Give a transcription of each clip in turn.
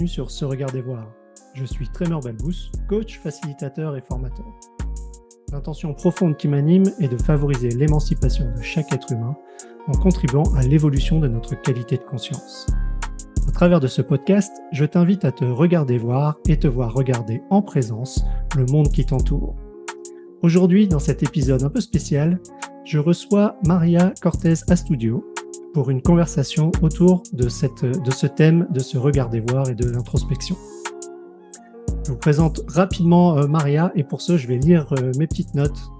bienvenue sur Se Regarder Voir. Je suis Trémor Balbous, coach, facilitateur et formateur. L'intention profonde qui m'anime est de favoriser l'émancipation de chaque être humain en contribuant à l'évolution de notre qualité de conscience. À travers de ce podcast, je t'invite à te regarder voir et te voir regarder en présence le monde qui t'entoure. Aujourd'hui, dans cet épisode un peu spécial, je reçois Maria Cortez Astudio pour une conversation autour de ce thème de se regarder voir et de l'introspection. Je vous présente rapidement Maria et pour ce, je vais lire mes petites notes.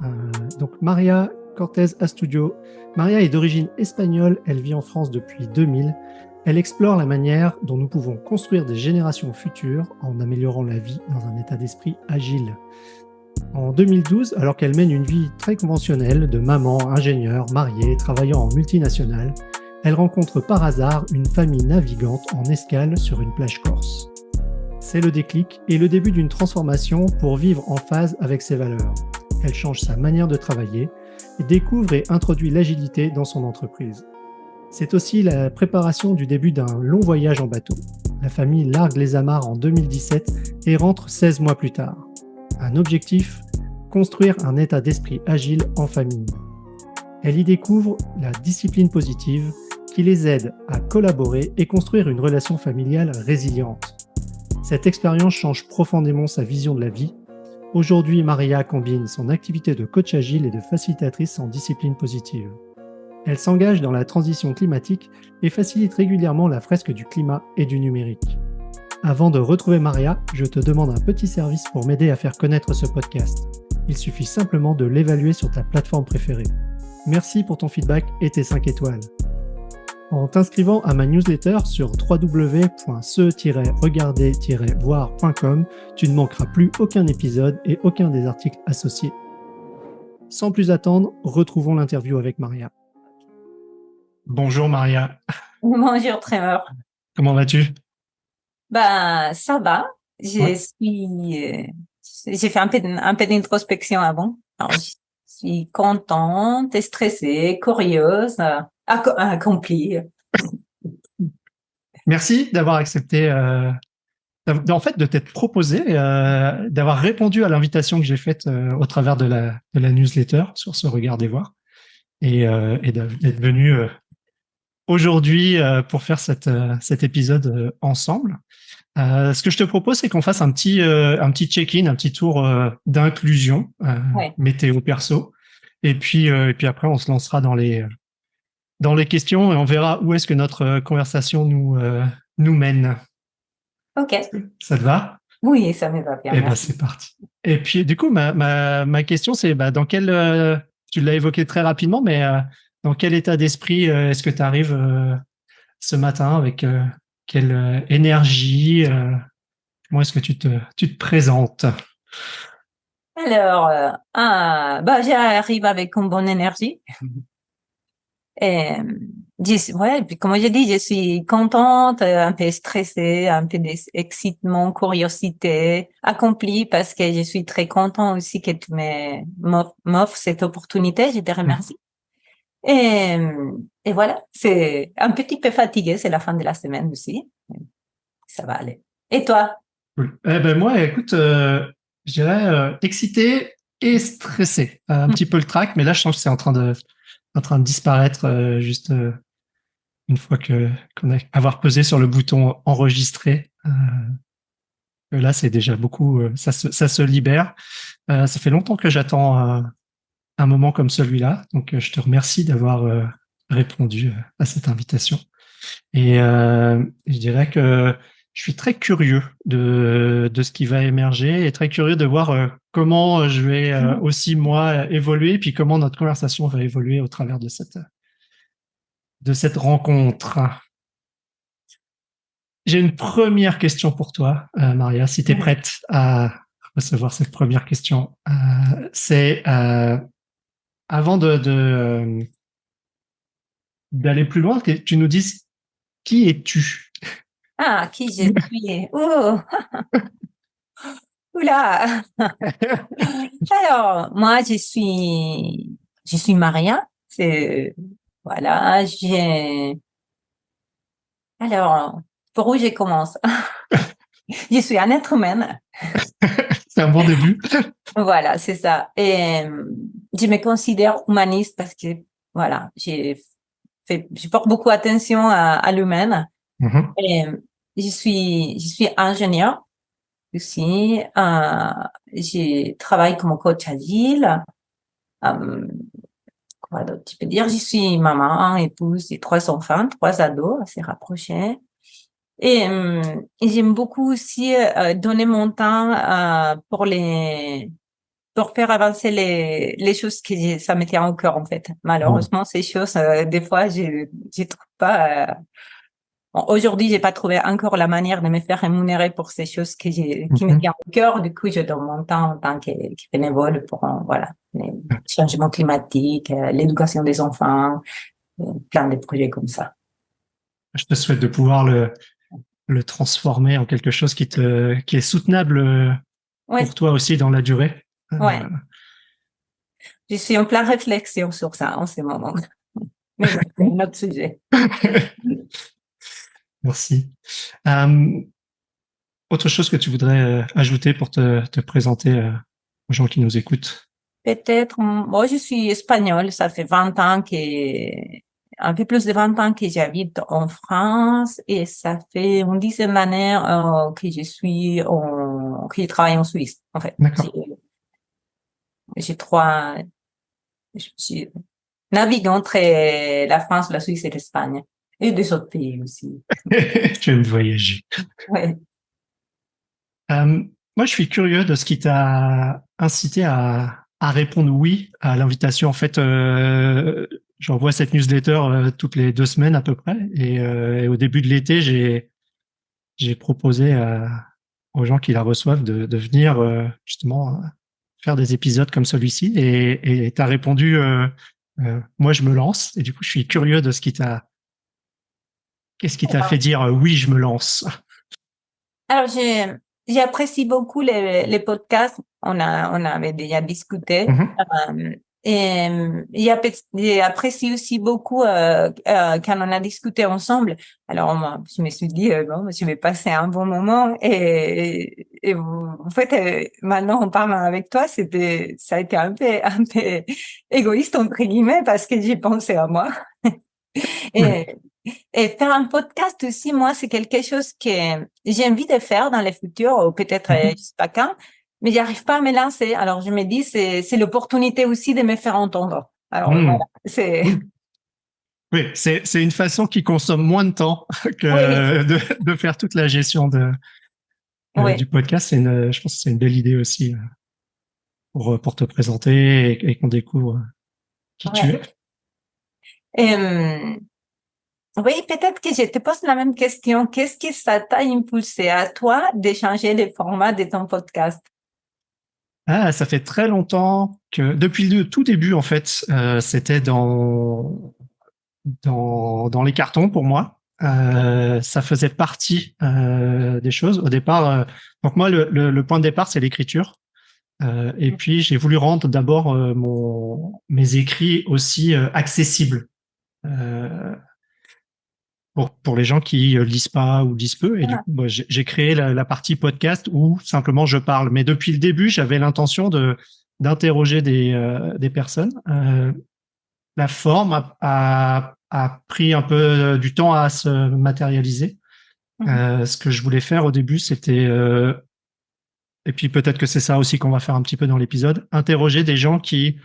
Donc Maria Cortez Astudio. Maria est d'origine espagnole, elle vit en France depuis 2000. Elle explore la manière dont nous pouvons construire des générations futures en améliorant la vie dans un état d'esprit agile. En 2012, alors qu'elle mène une vie très conventionnelle de maman, ingénieure, mariée, travaillant en multinationale, elle rencontre par hasard une famille navigante en escale sur une plage corse. C'est le déclic et le début d'une transformation pour vivre en phase avec ses valeurs. Elle change sa manière de travailler et découvre et introduit l'agilité dans son entreprise. C'est aussi la préparation du début d'un long voyage en bateau. La famille largue les amarres en 2017 et rentre 16 mois plus tard. Un objectif, construire un état d'esprit agile en famille. Elle y découvre la discipline positive qui les aide à collaborer et construire une relation familiale résiliente. Cette expérience change profondément sa vision de la vie. Aujourd'hui, Maria combine son activité de coach agile et de facilitatrice en discipline positive. Elle s'engage dans la transition climatique et facilite régulièrement la fresque du climat et du numérique. Avant de retrouver Maria, je te demande un petit service pour m'aider à faire connaître ce podcast. Il suffit simplement de l'évaluer sur ta plateforme préférée. Merci pour ton feedback et tes 5 étoiles. En t'inscrivant à ma newsletter sur www.se-regarder-voir.com, tu ne manqueras plus aucun épisode et aucun des articles associés. Sans plus attendre, retrouvons l'interview avec Maria. Bonjour Maria. Bonjour Trémor. Comment vas-tu? Ça va. J'ai fait un peu d'introspection avant. Alors, je suis contente, stressée, curieuse, accomplie. Merci d'avoir accepté, de t'être proposé, d'avoir répondu à l'invitation que j'ai faite au travers de la newsletter sur Se Regarder Voir et d'être venu aujourd'hui pour faire cet épisode ensemble. Ce que je te propose, c'est qu'on fasse un petit check-in, un petit tour d'inclusion, météo perso, et puis après on se lancera dans les questions et on verra où est-ce que notre conversation nous mène. Ok. Ça te va? Oui, ça me va bien. Eh ben c'est parti. Et puis du coup ma question c'est dans quel tu l'as évoqué très rapidement, mais dans quel état d'esprit est-ce que tu arrives ce matin, avec quelle énergie, comment est-ce que tu te présentes? Alors, j'arrive avec une bonne énergie. Et, puis comme je dis, je suis contente, un peu stressée, un peu d'excitement, curiosité, accomplie parce que je suis très contente aussi que tu m'offres cette opportunité. Je te remercie. Et voilà, c'est un petit peu fatigué, c'est la fin de la semaine aussi. Ça va aller. Et toi? Cool. Moi, écoute, je dirais excité et stressé. Un petit peu le trac, mais là, je sens que c'est en train de disparaître juste une fois qu'on a avoir pesé sur le bouton enregistrer. Là, c'est déjà beaucoup. Ça se libère. Ça fait longtemps que j'attends un moment comme celui-là, donc je te remercie d'avoir répondu à cette invitation. Et je dirais que je suis très curieux de ce qui va émerger et très curieux de voir comment je vais aussi moi évoluer, puis comment notre conversation va évoluer au travers de cette rencontre. J'ai une première question pour toi, Maria, si tu es prête à recevoir cette première question. C'est avant d'aller plus loin, que tu nous dises qui es-tu? Ah, qui je suis? Oh, oula. Alors, moi, je suis Maria. Voilà, alors, par où je commence? Je suis un être humain. C'est un bon début. Voilà, c'est ça. Et je me considère humaniste parce que, voilà, je porte beaucoup attention à l'humain. Mhm. Et je suis ingénieur aussi. Je travaille comme coach agile. Euh, quoi d'autre tu peux dire? Je suis maman, épouse et 3 enfants, 3 ados assez rapprochés. Et j'aime beaucoup aussi donner mon temps pour faire avancer les choses ça me tient au cœur en fait. Bon. Malheureusement, ces choses, des fois, je trouve pas. Bon, aujourd'hui, j'ai pas trouvé encore la manière de me faire rémunérer pour ces choses qui me Mhm. tiennent au cœur. Du coup, je donne mon temps en tant que bénévole pour voilà les changements climatiques, l'éducation des enfants, plein de projets comme ça. Je te souhaite de pouvoir le transformer en quelque chose qui est soutenable Ouais, pour toi aussi dans la durée. ouais. Je suis en pleine réflexion sur ça en ce moment. Mais bon, c'est un autre sujet. Merci. Euh, Autre chose que tu voudrais ajouter pour te présenter aux gens qui nous écoutent? Peut-être, moi, je suis espagnole. Ça fait 20 ans un peu plus de 20 ans que j'habite en France et ça fait une dizaine d'années que je travaille en Suisse, en fait. D'accord. J'ai je suis navigue entre la France, la Suisse et l'Espagne et des autres pays aussi. Tu aimes voyager. Ouais. Moi, je suis curieux de ce qui t'a incité à répondre oui à l'invitation. En fait, j'envoie cette newsletter toutes les 2 semaines à peu près. Et au début de l'été, j'ai proposé aux gens qui la reçoivent de venir justement faire des épisodes comme celui-ci. Et tu as répondu, moi, je me lance. Et du coup, je suis curieux de qu'est-ce qui t'a fait dire oui, je me lance. Alors, j'apprécie beaucoup les podcasts. On avait déjà discuté. Mhm. J'apprécie aussi beaucoup quand on a discuté ensemble. Alors, moi, je me suis dit, bon, je vais passer un bon moment. En fait, maintenant, en parlant avec toi, ça a été un peu égoïste, entre guillemets, parce que j'ai pensé à moi. Cool. Et, et faire un podcast aussi, moi, c'est quelque chose que j'ai envie de faire dans le futur, ou peut-être, je Mhm. sais pas quand, mais j'arrive pas à me lancer. Alors, je me dis, c'est l'opportunité aussi de me faire entendre. Alors, voilà, Mhm. c'est, Oui. Oui, c'est une façon qui consomme moins de temps oui, que de faire toute la gestion du oui, podcast. Je pense que c'est une belle idée aussi pour te présenter et qu'on découvre qui tu es. ouais. Euh, oui, peut-être que je te pose la même question. Qu'est-ce que ça t'a impulsé à toi de changer le format de ton podcast? Ah, ça fait très longtemps que depuis le tout début en fait, c'était dans les cartons pour moi. Ça faisait partie des choses. Au départ, donc moi le point de départ c'est l'écriture. Et puis j'ai voulu rendre d'abord mes écrits aussi accessibles euh, pour les gens qui lisent pas ou lisent peu. Et du Ah, coup, bah, j'ai créé la partie podcast où simplement je parle. Mais depuis le début, j'avais l'intention d'interroger des personnes. La forme a pris un peu du temps à se matérialiser. mhm, Ce que je voulais faire au début, c'était et puis peut-être que c'est ça aussi qu'on va faire un petit peu dans l'épisode, interroger des gens qui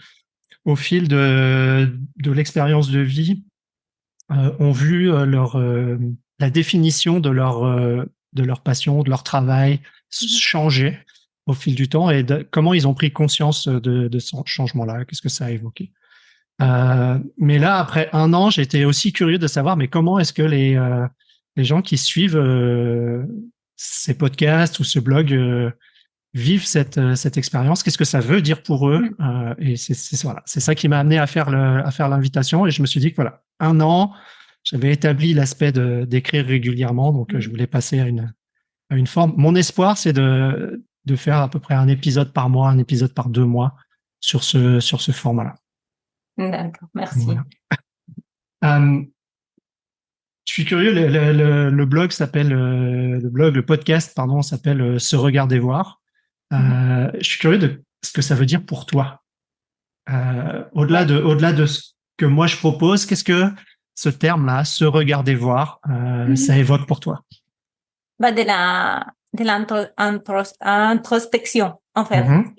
au fil de l'expérience de vie, ont vu la définition de leur passion, de leur travail mhm. changer au fil du temps et comment ils ont pris conscience de ce changement-là, qu'est-ce que ça a évoqué. Mais là, après un an, j'étais aussi curieux de savoir, mais comment est-ce que les gens qui suivent ces podcasts ou ce blog vivent cette expérience. Qu'est-ce que ça veut dire pour eux et voilà, c'est ça qui m'a amené à faire l'invitation. Et je me suis dit que voilà, un an, j'avais établi l'aspect d'écrire régulièrement, donc je voulais passer à une forme. Mon espoir, c'est de faire à peu près un épisode par mois, un épisode par 2 mois sur ce format-là. D'accord, merci. Voilà. Euh, Je suis curieux, le blog s'appelle, le podcast, pardon, s'appelle Se regarder voir. Mhm. Je suis curieux de ce que ça veut dire pour toi. Ouais. Au-delà de ce que moi je propose, qu'est-ce que ce terme-là, se regarder voir, ça Mhm. évoque pour toi? Bah, de la introspection, en fait. Mhm.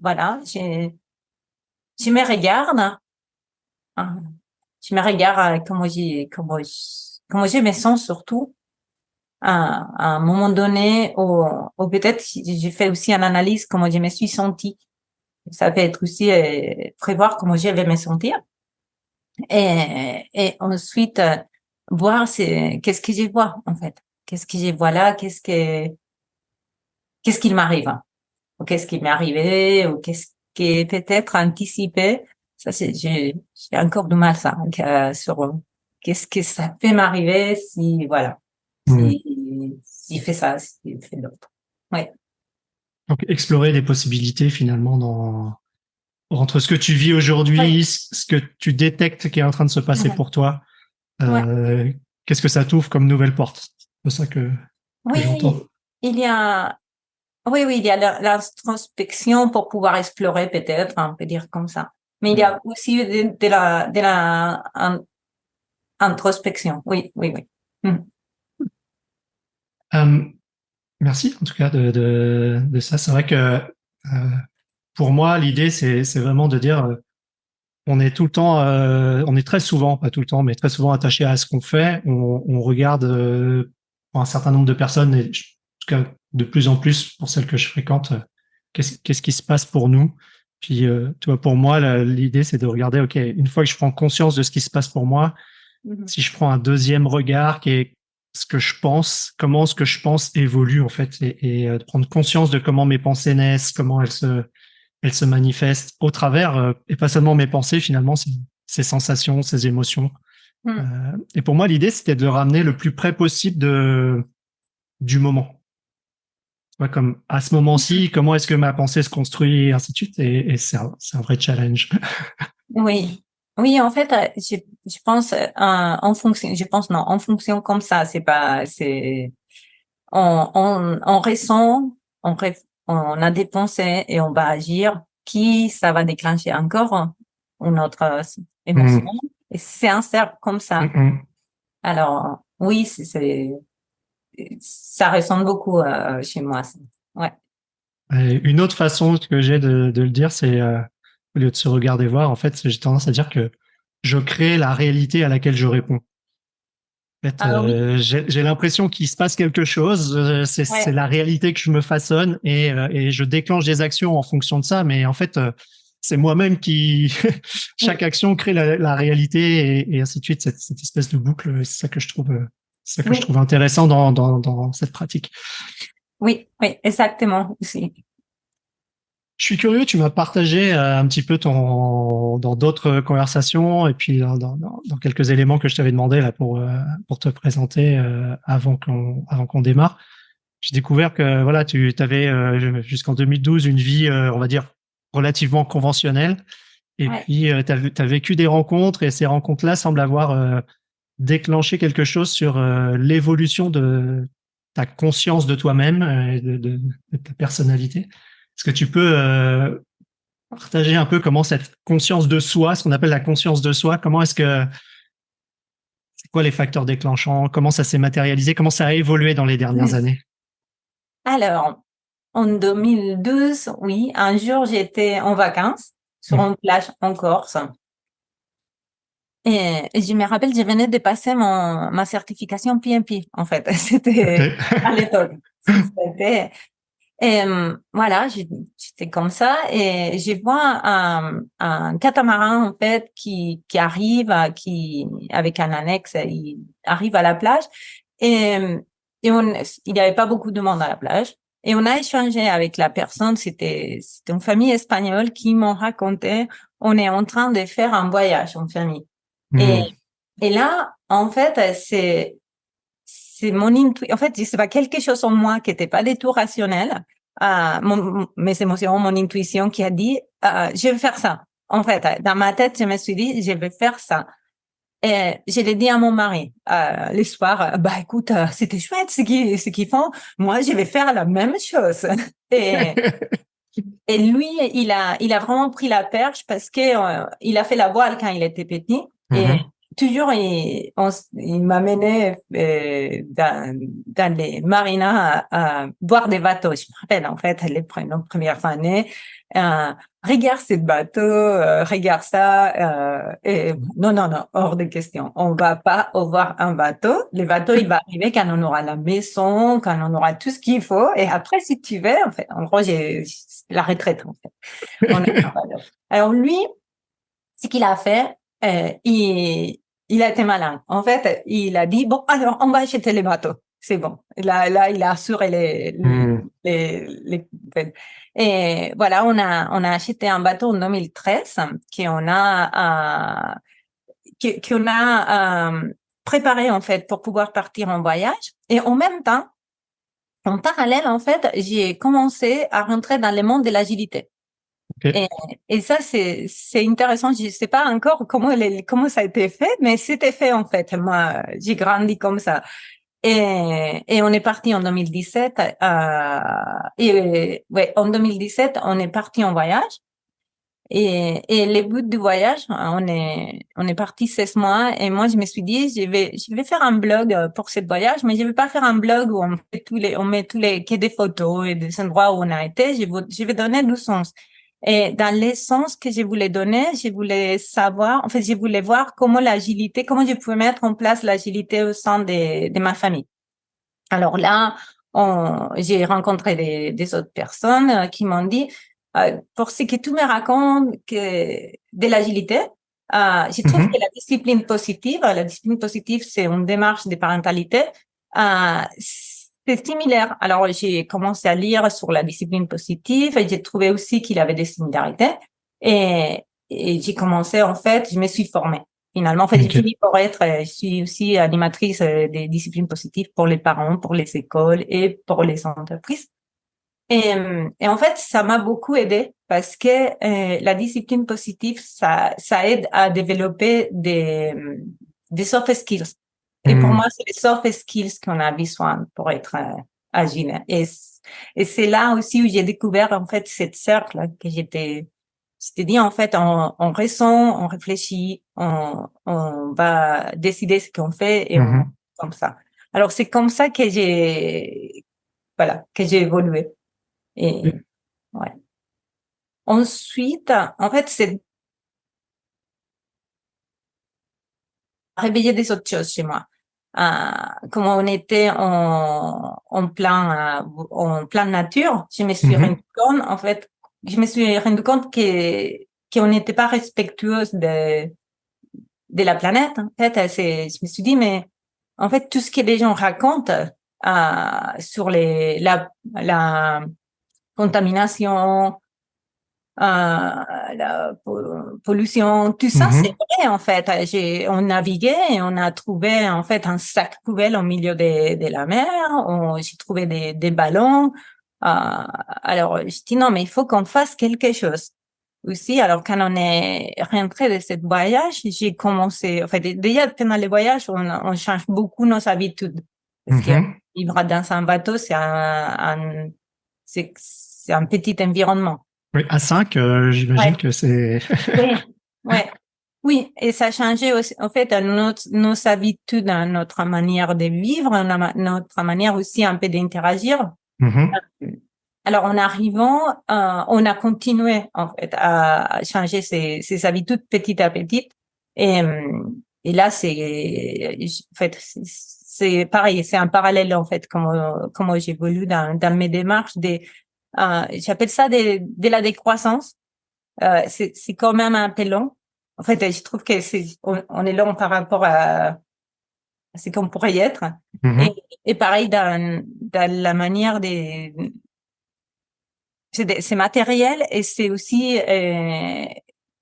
Voilà, je me regarde, hein, je me regarde comment je me sens surtout à un moment donné, ou peut-être j'ai fait aussi une analyse comment je me suis sentie. Ça peut être aussi prévoir comment je vais me sentir. Et ensuite, voir qu'est-ce que je vois, en fait. Qu'est-ce que je vois là, qu'est-ce qu'il m'arrive, hein, ou qu'est-ce qui m'est arrivé, ou qu'est-ce qui est peut-être anticipé. Ça, j'ai encore du mal, ça, donc, sur qu'est-ce que ça peut m'arriver si, voilà, Mhm. si fait ça, si fait l'autre. Ouais. Donc, explorer les possibilités finalement entre ce que tu vis Ouais. aujourd'hui, ce que tu détectes qui est en train de se passer Mhm. pour toi. Ouais. Euh, Qu'est-ce que ça t'ouvre comme nouvelle porte? C'est ça que j'entends. Oui, il y a, oui, il y a l'introspection pour pouvoir explorer peut-être, on peut dire comme ça. Mais il y a aussi de la introspection. Oui, oui, oui. Mhm. Euh, Merci en tout cas de ça. C'est vrai que pour moi, l'idée, c'est vraiment de dire, on est tout le temps, on est très souvent, pas tout le temps, mais très souvent attaché à ce qu'on fait. On regarde pour un certain nombre de personnes, et en tout cas de plus en plus pour celles que je fréquente, qu'est-ce qui se passe pour nous. Puis, tu vois, pour moi, l'idée, c'est de regarder, OK, une fois que je prends conscience de ce qui se passe pour moi, Mhm. si je prends un deuxième regard qui est ce que je pense, comment ce que je pense évolue en fait, et de prendre conscience de comment mes pensées naissent, comment elles se manifestent au travers, et pas seulement mes pensées finalement, ces sensations, ces émotions. Mhm. Et pour moi, l'idée, c'était de le ramener le plus près possible du moment. Tu vois, comme à ce moment-ci, comment est-ce que ma pensée se construit, et ainsi de suite. Et c'est un vrai challenge. Oui, oui, en fait, je pense en fonction, je pense non, en fonction comme ça, c'est pas, c'est, on ressent, on a des pensées et on va agir, qui ça va déclencher encore une autre émotion. Mmh. Et c'est un cercle comme Mmh, ça. mmh. Alors, oui, ça ressonne beaucoup chez moi. Ça. Ouais. Et une autre façon que j'ai de le dire, c'est au lieu de se regarder voir, en fait, j'ai tendance à dire que je crée la réalité à laquelle je réponds. En fait, Ah oui, j'ai l'impression qu'il se passe quelque chose, c'est ouais, la réalité que je me façonne, et je déclenche des actions en fonction de ça, mais en fait, c'est moi-même qui, chaque oui, action crée la réalité, et ainsi de suite, cette espèce de boucle, c'est ça que je trouve, c'est ça que je oui, trouve intéressant dans cette pratique. oui, oui, exactement, aussi. Je suis curieux, tu m'as partagé un petit peu dans d'autres conversations, et puis dans quelques éléments que je t'avais demandé là pour te présenter avant qu'on démarre. J'ai découvert que voilà, tu avais jusqu'en 2012 une vie, on va dire, relativement conventionnelle. Et Ouais. puis, tu as vécu des rencontres, et ces rencontres-là semblent avoir déclenché quelque chose sur l'évolution de ta conscience de toi-même, et de ta personnalité. Est-ce que tu peux partager un peu comment cette conscience de soi, ce qu'on appelle la conscience de soi, c'est quoi les facteurs déclenchants, comment ça s'est matérialisé, comment ça a évolué dans les dernières années? Alors, en 2012, oui, un jour, j'étais en vacances sur Mmh. une plage en Corse. Et je me rappelle, je venais de passer ma certification PMP, en fait. C'était OK. à l'époque. C'était, et voilà, j'étais comme ça et je vois un catamaran, en fait, qui arrive, avec un annexe, il arrive à la plage et, il n'y avait pas beaucoup de monde à la plage. Et on a échangé avec la personne, c'était une famille espagnole qui m'ont raconté, on est en train de faire un voyage en famille. Et, Mmh. et là, en fait, c'est mon intuition. En fait, c'est pas quelque chose en moi qui était pas du tout rationnel. Mes émotions, mon intuition qui a dit, je vais faire ça. En fait, dans ma tête, je me suis dit, je vais faire ça. Et je l'ai dit à mon mari le soir, bah écoute, c'était chouette ce qu'ils font. Moi, je vais faire la même chose. Et, et lui, il a vraiment pris la perche parce que il a fait la voile quand il était petit. Et Mhm. toujours, il m'amenait dans les marinas à voir des bateaux. Je me rappelle, en fait, nos premières années, regarde ces bateaux, regarde ça. Et non, non, non, hors de question. On va pas voir un bateau. Le bateau, il va arriver quand on aura la maison, quand on aura tout ce qu'il faut. Et après, si tu veux, en fait, en gros, c'est la retraite, en fait. On a un bateau. Alors lui, ce qu'il a fait, il a été malin. En fait, il a dit, bon, alors, on va acheter les bateaux. C'est bon. Là, il a assuré Mhm. les- et voilà, on a acheté un bateau en 2013 qu'on a préparé, en fait, pour pouvoir partir en voyage. Et en même temps, en parallèle, en fait, j'ai commencé à rentrer dans le monde de l'agilité. Ok. Et, et ça, c'est intéressant. Je sais pas encore comment ça a été fait, mais c'était fait en fait. Moi, j'ai grandi comme ça. Et on est parti en 2017. Ouais, en 2017, on est parti en voyage. Et le but du voyage, on est parti 16 mois. Et moi, je me suis dit, je vais faire un blog pour ce voyage, mais je vais pas faire un blog où on met que des photos et des endroits où on a été. Je vais donner du sens. Et dans les sens que je voulais donner, je voulais savoir, en fait, je voulais voir comment comment je pouvais mettre en place l'agilité au sein de ma famille. Alors là, j'ai rencontré des autres personnes qui m'ont dit, pour ce que tu me racontes de l'agilité, je trouve que Mhm. la discipline positive, c'est une démarche de parentalité, c'est similaire. Alors, j'ai commencé à lire sur la discipline positive et j'ai trouvé aussi qu'il avait des similarités. Et j'ai commencé, en fait, je me suis formée. Finalement, en fait, j'ai Ok. fini par je suis aussi animatrice des disciplines positives pour les parents, pour les écoles et pour les entreprises. Et en fait, ça m'a beaucoup aidé parce que la discipline positive, ça aide à développer des soft skills. Et pour moi, Mhm. c'est les soft skills qu'on a besoin pour être agile. Et c'est là aussi où j'ai découvert en fait cette cercle que j'étais dit en fait, on ressent, on réfléchit, on va décider ce qu'on fait et on Mhm. comme ça. Alors c'est comme ça que j'ai évolué. Et ouais. Ensuite, en fait, c'est réveiller des autres choses chez moi. Comme on était en plein nature, Mhm. je me suis rendu compte qu'on n'était pas respectueuse de la planète. En fait, je me suis dit, mais en fait, tout ce que les gens racontent sur la contamination, la pollution, tout ça, c'est Mhm. vrai en fait. On naviguait et on a trouvé en fait un sac poubelle au milieu de la mer. J'ai trouvé des ballons. Alors je dis non, mais il faut qu'on fasse quelque chose aussi. Alors quand on est rentré de ce voyage, j'ai commencé. En fait, déjà pendant les voyages, on change beaucoup nos habitudes parce que Mhm. vivre dans un bateau, c'est un petit environnement. Oui, à 5, j'imagine Ouais, que c'est. oui, ouais. Oui, et ça a changé aussi, en fait, nos habitudes, notre manière de vivre, notre manière aussi un peu d'interagir. Mhm. Alors, en arrivant, on a continué, en fait, à changer ces habitudes petit à petit. Et là, en fait, c'est pareil, c'est un parallèle, en fait, comment j'évolue dans mes démarches j'appelle ça de la décroissance. C'est quand même un peu long. En fait, je trouve que on est long par rapport à ce qu'on pourrait être. Et, Mhm. et pareil dans la manière c'est matériel et c'est aussi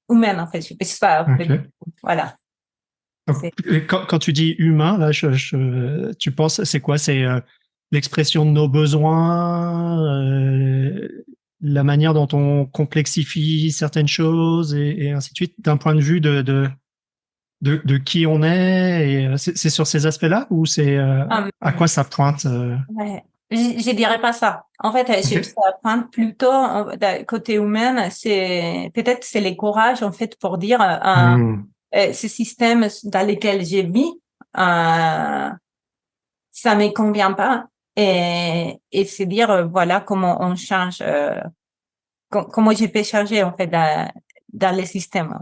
humain en fait. Je sais pas. En fait. Ok. Voilà. C'est Et quand tu dis humain, là, tu penses, c'est quoi? C'est l'expression de nos besoins, la manière dont on complexifie certaines choses et ainsi de suite, d'un point de vue de qui on est et c'est sur ces aspects-là ou c'est à quoi ça pointe Ouais. Je dirais pas ça. En fait, Ok. ça pointe plutôt d'un côté humain. Peut-être c'est le courage en fait pour dire Hmm. ce système dans lequel j'ai vis, ça me convient pas et c'est dire voilà comment on change, comment je peux changer en fait dans le système.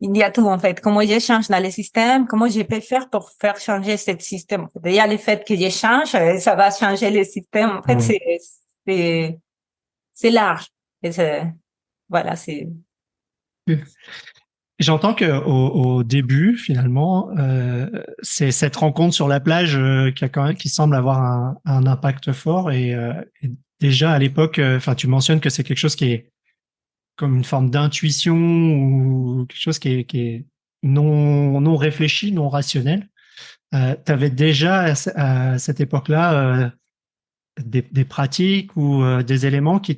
Il y a tout en fait. Comment je change dans le système, comment je peux faire pour faire changer ce système. Il y a le fait que je change, ça va changer le système. En fait, Hmm. c'est c'est large. Et voilà, c'est. J'entends que au début, finalement, c'est cette rencontre sur la plage qui a quand même, qui semble avoir un impact fort et déjà à l'époque, enfin, tu mentionnes que c'est quelque chose qui est comme une forme d'intuition ou quelque chose qui est non réfléchi, non rationnel. Tu avais déjà à cette époque-là des pratiques ou des éléments qui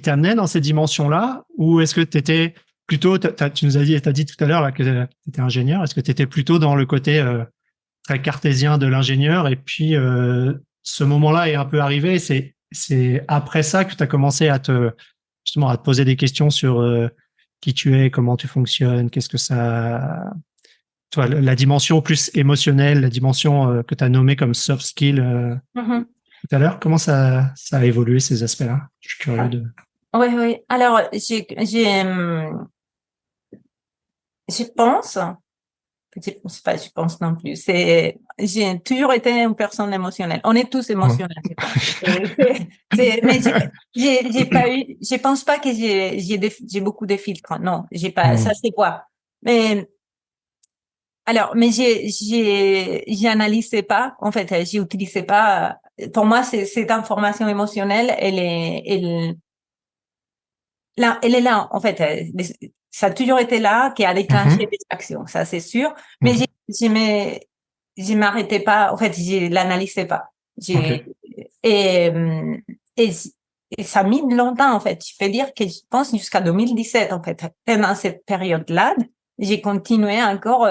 t'amenaient dans ces dimensions-là, ou est-ce que tu étais plutôt, tu nous as dit, t'as dit tout à l'heure là que tu étais ingénieur, est-ce que tu étais plutôt dans le côté très cartésien de l'ingénieur et puis ce moment-là est un peu arrivé, c'est après ça que tu as commencé à te justement à te poser des questions sur qui tu es, comment tu fonctionnes, qu'est-ce que ça toi la dimension plus émotionnelle, la dimension que tu as nommée comme soft skill Mhm. tout à l'heure, comment ça a évolué ces aspects-là? Je suis curieux de Oui, oui. Alors, je pense, je pense pas, je pense non plus. J'ai toujours été une personne émotionnelle. On est tous Ouais. émotionnels, je pense. Mais j'ai pas eu, je pense pas que j'ai beaucoup de filtres. Non, j'ai pas, ça Hmm. c'est quoi. Mais, alors, mais j'analysais pas, en fait, j'utilisais pas, pour moi, cette information émotionnelle, elle est là, en fait. Ça a toujours été là, qui a déclenché Mhm. des actions, ça c'est sûr. Mais Mhm. je m'arrêtais pas, en fait, je l'analysais pas. J'ai, Ok. et, et, et ça a mis longtemps, en fait. Je peux dire que je pense jusqu'à 2017, en fait. Pendant cette période-là, j'ai continué encore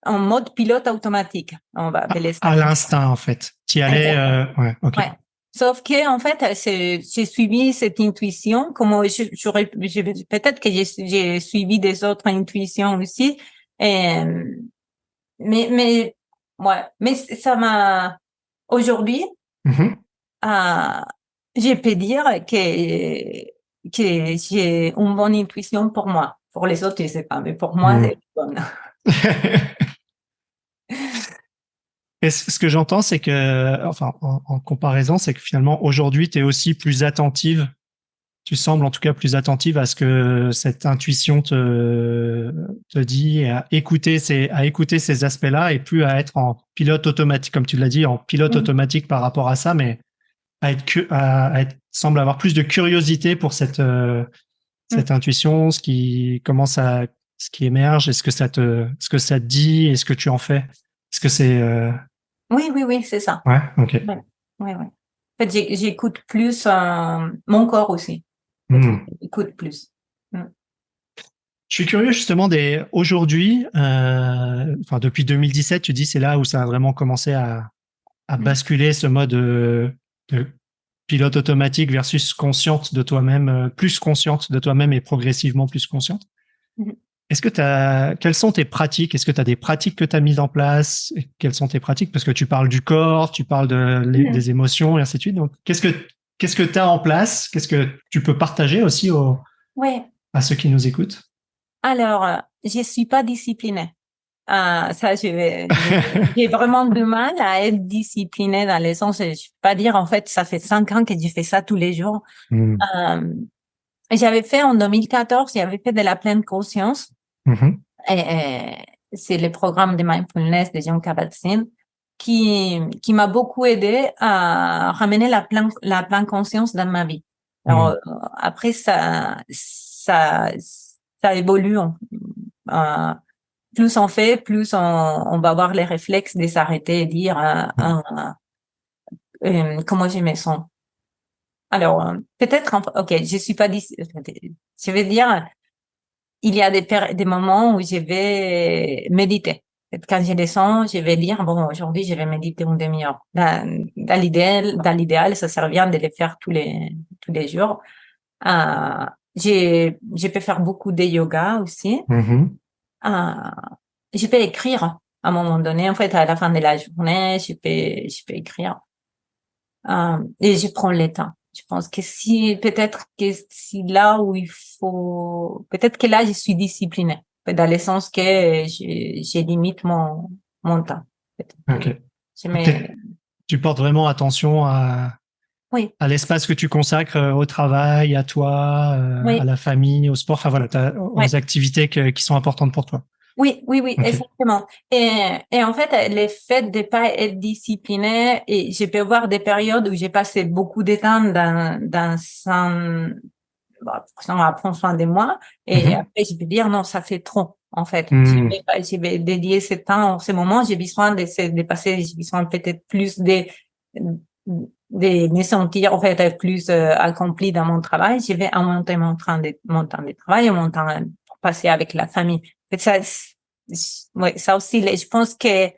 en mode pilote automatique. On va appeler ça À comme l'instinct, en fait. Tu y ça. allais, ouais, ok. Ouais. Sauf que, en fait, j'ai suivi cette intuition, comme peut-être que j'ai suivi des autres intuitions aussi. Et, mais, ouais. Mais ça m'a, aujourd'hui, Mhm. euh, je peux dire que j'ai une bonne intuition pour moi. Pour les autres, je sais pas, mais pour moi, Hmm. c'est bonne. Et ce que j'entends, c'est que, enfin, en comparaison, c'est que finalement, aujourd'hui, tu es aussi plus attentive. Tu sembles en tout cas plus attentive à ce que cette intuition te dit, et à écouter ces aspects-là et plus à être en pilote automatique, comme tu l'as dit, en pilote Mhm. automatique par rapport à ça, mais semble avoir plus de curiosité pour cette intuition, ce qui émerge, ce que ça te dit, et ce que tu en fais. Est-ce que c'est, Oui, oui, oui, c'est ça. ouais, ok. Ouais, ouais, ouais. En fait, j'écoute plus mon corps aussi. En fait, Hmm. j'écoute plus. Mm. Je suis curieux justement aujourd'hui, enfin depuis 2017, tu dis c'est là où ça a vraiment commencé à Mm. basculer ce mode de pilote automatique versus consciente de toi-même, plus consciente de toi-même et progressivement plus consciente. Mm. Est-ce que quelles sont tes pratiques? Est-ce que tu as des pratiques que tu as mises en place? Quelles sont tes pratiques? Parce que tu parles du corps, tu parles Mm. des émotions et ainsi de suite. Donc, qu'est-ce que tu as en place? Qu'est-ce que tu peux partager aussi Ouais. à ceux qui nous écoutent? Alors, je suis pas disciplinée. Ça, j'ai vraiment du mal à être disciplinée dans le sens, je peux pas dire, en fait, ça fait 5 ans que je fais ça tous les jours. Hmm. Euh, J'avais fait en 2014, j'avais fait de la pleine conscience. Mhm. C'est le programme de mindfulness de John Kabat-Zinn qui m'a beaucoup aidé à ramener la pleine conscience dans ma vie. Alors, Hmm. après, ça évolue. Euh, plus on fait, plus on va avoir les réflexes de s'arrêter et dire comment je me sens. Alors, peut-être, ok, je suis pas je vais dire, il y a des moments où je vais méditer. Quand je descends, je vais dire, bon, aujourd'hui, je vais méditer une demi-heure. Dans l'idéal, ça sert bien de le faire tous les jours. Je peux faire beaucoup de yoga aussi. Mhm. Euh, je peux écrire à un moment donné. En fait, à la fin de la journée, je peux écrire. Et je prends le temps. Je pense que peut-être que si là où il faut, peut-être que là, je suis disciplinée. Dans le sens que je limite mon temps. Peut-être que Ok. je Donc, mets, tu portes vraiment attention oui, à l'espace que tu consacres au travail, à toi, à oui. la famille, au sport, enfin voilà, Ouais. aux activités qui sont importantes pour toi. Oui, oui, oui, Ok. exactement. Et en fait, le fait de pas être discipliné, et je peux voir des périodes où j'ai passé beaucoup de temps bon, à prendre soin de moi, et Mhm. après, je peux dire non, ça fait trop, en fait. Mhm. Je vais dédier ce temps, en ce moment, j'ai besoin de passer, j'ai besoin peut-être plus de me sentir, en fait, plus accompli dans mon travail. Je vais augmenter mon temps de travail, mon temps pour passer avec la famille. Et ça, ouais, ça aussi, je pense que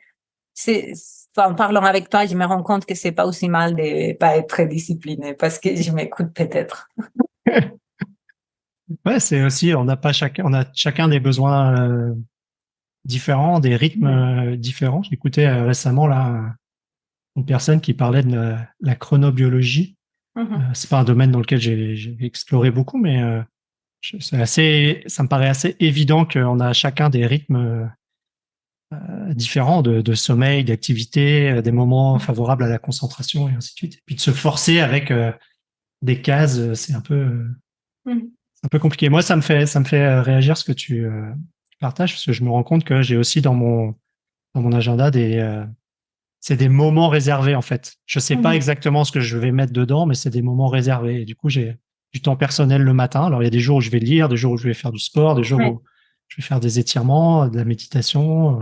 c'est, en parlant avec toi, je me rends compte que c'est pas aussi mal de pas être très discipliné parce que je m'écoute peut-être. Ouais, c'est aussi, on a chacun des besoins différents, des rythmes différents. J'écoutais récemment là une personne qui parlait de la chronobiologie. Mhm. C'est pas un domaine dans lequel j'ai exploré beaucoup, mais ça me paraît assez évident qu'on a chacun des rythmes différents de sommeil, d'activité, des moments favorables à la concentration et ainsi de suite. Et puis de se forcer avec des cases, Mhm. c'est un peu compliqué. Moi, ça me fait réagir ce que tu partages, parce que je me rends compte que j'ai aussi dans mon agenda c'est des moments réservés en fait. Je sais pas Mhm. exactement ce que je vais mettre dedans, mais c'est des moments réservés. Et du coup, j'ai du temps personnel le matin. Alors, il y a des jours où je vais lire, des jours où je vais faire du sport, des jours Ouais. où je vais faire des étirements, de la méditation.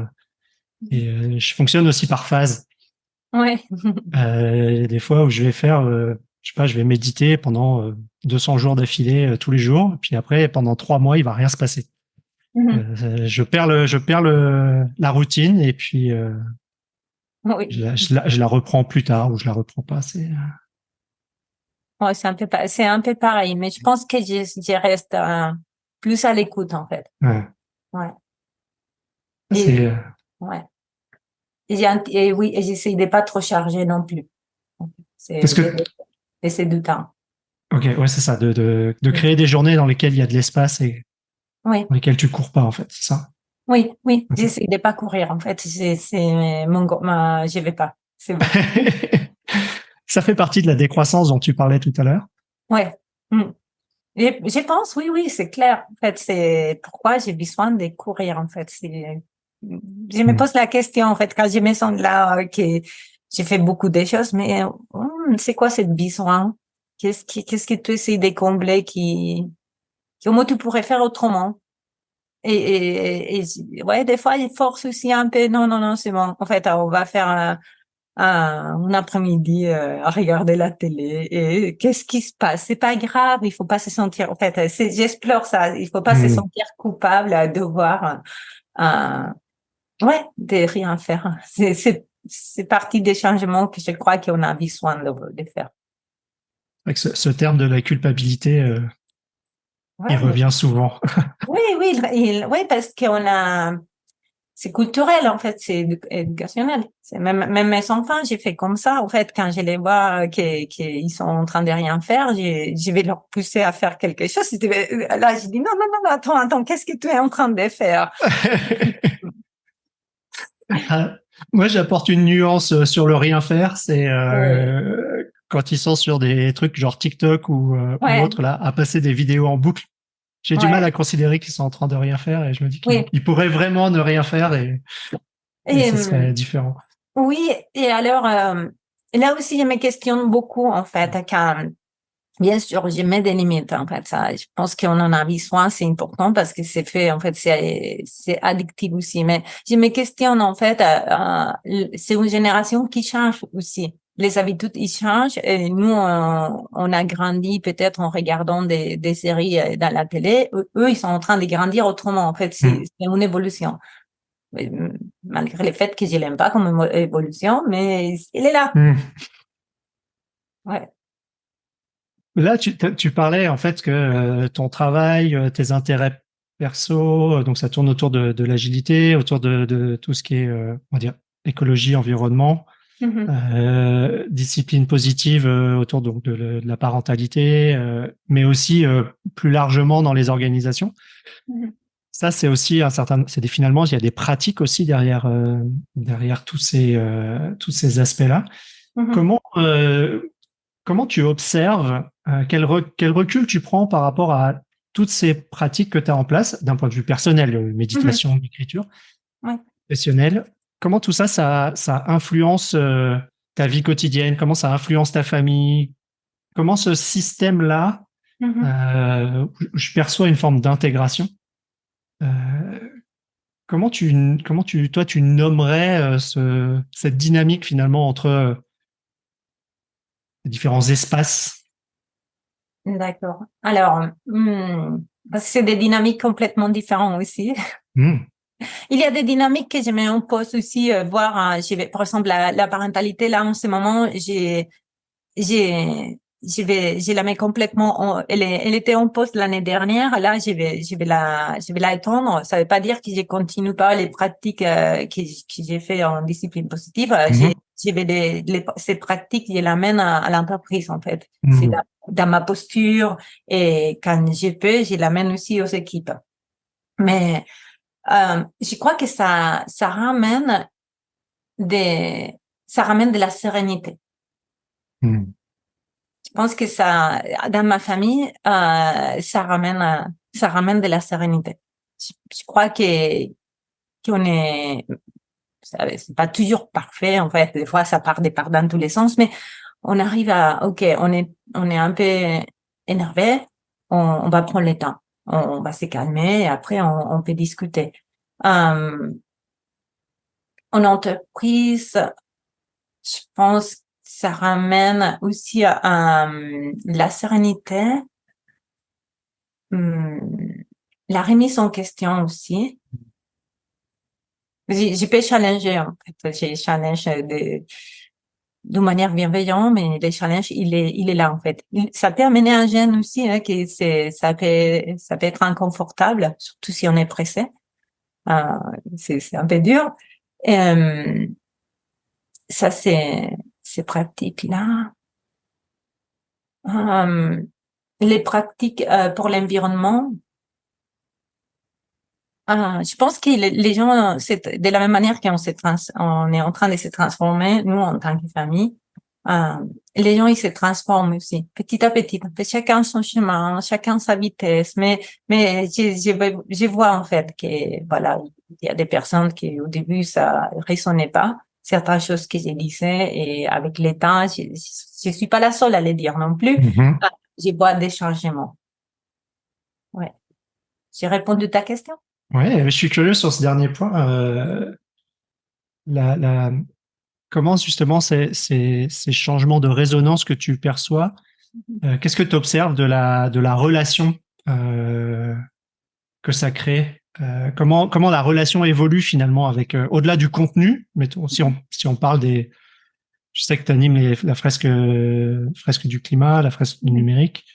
Et je fonctionne aussi par phase. Ouais. Il y a des fois où je vais faire, je sais pas, je vais méditer pendant 200 jours d'affilée tous les jours. Et puis après, pendant 3 mois, il va rien se passer. Mhm. Je perds la routine et puis Oui. je la reprends plus tard ou je la reprends pas. Ouais, c'est un peu pareil, mais je pense que je reste plus à l'écoute, en fait. Ouais. Ouais. C'est, Et, ouais. Et oui, et j'essaie de pas trop charger non plus. parce C'est que, de laisser du temps. ok, ouais, c'est ça, de créer des journées dans lesquelles il y a de l'espace et Oui. dans lesquelles tu cours pas, en fait, c'est ça. Oui, oui, Ok. j'essaie de pas courir, en fait. Je vais pas. C'est bon. Ça fait partie de la décroissance dont tu parlais tout à l'heure. Ouais. Mm. Je pense, oui, oui, c'est clair. En fait, c'est pourquoi j'ai besoin de courir, en fait. Je me Hmm. pose la question, en fait, quand je me sens là, que j'ai fait beaucoup de choses, mais c'est quoi cette besoin? Qu'est-ce que tu essaies de combler comment tu pourrais faire autrement? Ouais, des fois, il force aussi un peu, non, non, non, c'est bon. En fait, on va faire un après-midi à regarder la télé et qu'est-ce qui se passe? C'est pas grave, il faut pas se sentir, en fait, j'explore ça, il faut pas se Hmm. sentir coupable à devoir, ouais, de rien faire. C'est partie des changements que je crois qu'on a besoin de faire. Avec ce terme de la culpabilité, il Ouais, mais revient souvent. oui, oui, oui, parce qu'on a, c'est culturel, en fait, c'est éducationnel. C'est même mes enfants, j'ai fait comme ça. En fait, quand je les vois qu'ils sont en train de rien faire, je vais leur pousser à faire quelque chose. Là, je dis non, non, non, non, attends, qu'est-ce que tu es en train de faire? Ah, moi, j'apporte une nuance sur le rien faire. C'est Ouais, quand ils sont sur des trucs genre TikTok ou ouais, autre là, à passer des vidéos en boucle. J'ai du mal ouais, à considérer qu'ils sont en train de rien faire et je me dis qu'ils oui. ils pourraient vraiment ne rien faire et Et, ce serait différent. oui, et alors, là aussi, je me questionne beaucoup, en fait, quand, bien sûr, je mets des limites, en fait, ça, je pense qu'on en a besoin, c'est important parce que c'est fait, en fait, c'est addictif aussi, mais je me questionne, en fait, c'est une génération qui change aussi. les habitudes, ils changent. Et nous, on a grandi peut-être en regardant des séries dans la télé. Eux, ils sont en train de grandir autrement. En fait, c'est une évolution. Malgré le fait que je l'aime pas comme évolution, mais il est là. Ouais. Là, tu parlais en fait que ton travail, tes intérêts perso, donc ça tourne autour de l'agilité, autour de tout ce qui est, on va dire, écologie, environnement, discipline positive autour donc de la parentalité, mais aussi plus largement dans les organisations. Ça, c'est aussi finalement, il y a des pratiques aussi derrière tous ces aspects-là. Comment tu observes, quel recul tu prends par rapport à toutes ces pratiques que tu as en place, d'un point de vue personnel, méditation, écriture, professionnelle? Comment tout ça, ça influence ta vie quotidienne? Comment ça influence ta famille? Comment ce système-là, où je perçois une forme d'intégration, comment toi, tu nommerais cette dynamique finalement entre les différents espaces? D'accord. Alors, parce que c'est des dynamiques complètement différentes aussi. Il y a des dynamiques que je mets en pause aussi, voir, par exemple, la parentalité, là, en ce moment, je la mets complètement elle était en pause l'année dernière. Là, je vais la étendre. Ça veut pas dire que je continue pas les pratiques, que j'ai fait en discipline positive. Ces pratiques, je l'amène à l'entreprise, en fait. C'est dans ma posture et quand je peux, je l'amène aussi aux équipes. Mais, je crois que ça ramène de la sérénité. Je pense que dans ma famille, ça ramène de la sérénité. Je crois qu'on est, c'est pas toujours parfait, en fait. Des fois, ça part dans tous les sens, mais on arrive ok, on est un peu énervé, on va prendre le temps. On va se calmer et après, on peut discuter. En entreprise, je pense ça ramène aussi la sérénité, la remise en question aussi. Je peux challenger, en fait. Je challenge de manière bienveillante, mais le challenge, il est là, en fait. Ça peut amener un gêne aussi, hein, ça peut être inconfortable, surtout si on est pressé. C'est un peu dur. Ça, ces pratiques-là. Les pratiques pour l'environnement, je pense que les gens, c'est de la même manière on est en train de se transformer, nous en tant que famille, les gens ils se transforment aussi petit à petit. En fait, chacun son chemin, chacun sa vitesse, mais je vois en fait que voilà, il y a des personnes qui au début ça résonnait pas certaines choses que je disais et avec le temps, je suis pas la seule à les dire non plus. Je vois des changements. Ouais. J'ai répondu à ta question? Ouais, je suis curieux sur ce dernier point. Comment justement ces changements de résonance que tu perçois, qu'est-ce que tu observes de la relation que ça crée? Comment la relation évolue finalement avec au-delà du contenu, mettons, si on parle je sais que tu animes la fresque du climat, la fresque du numérique.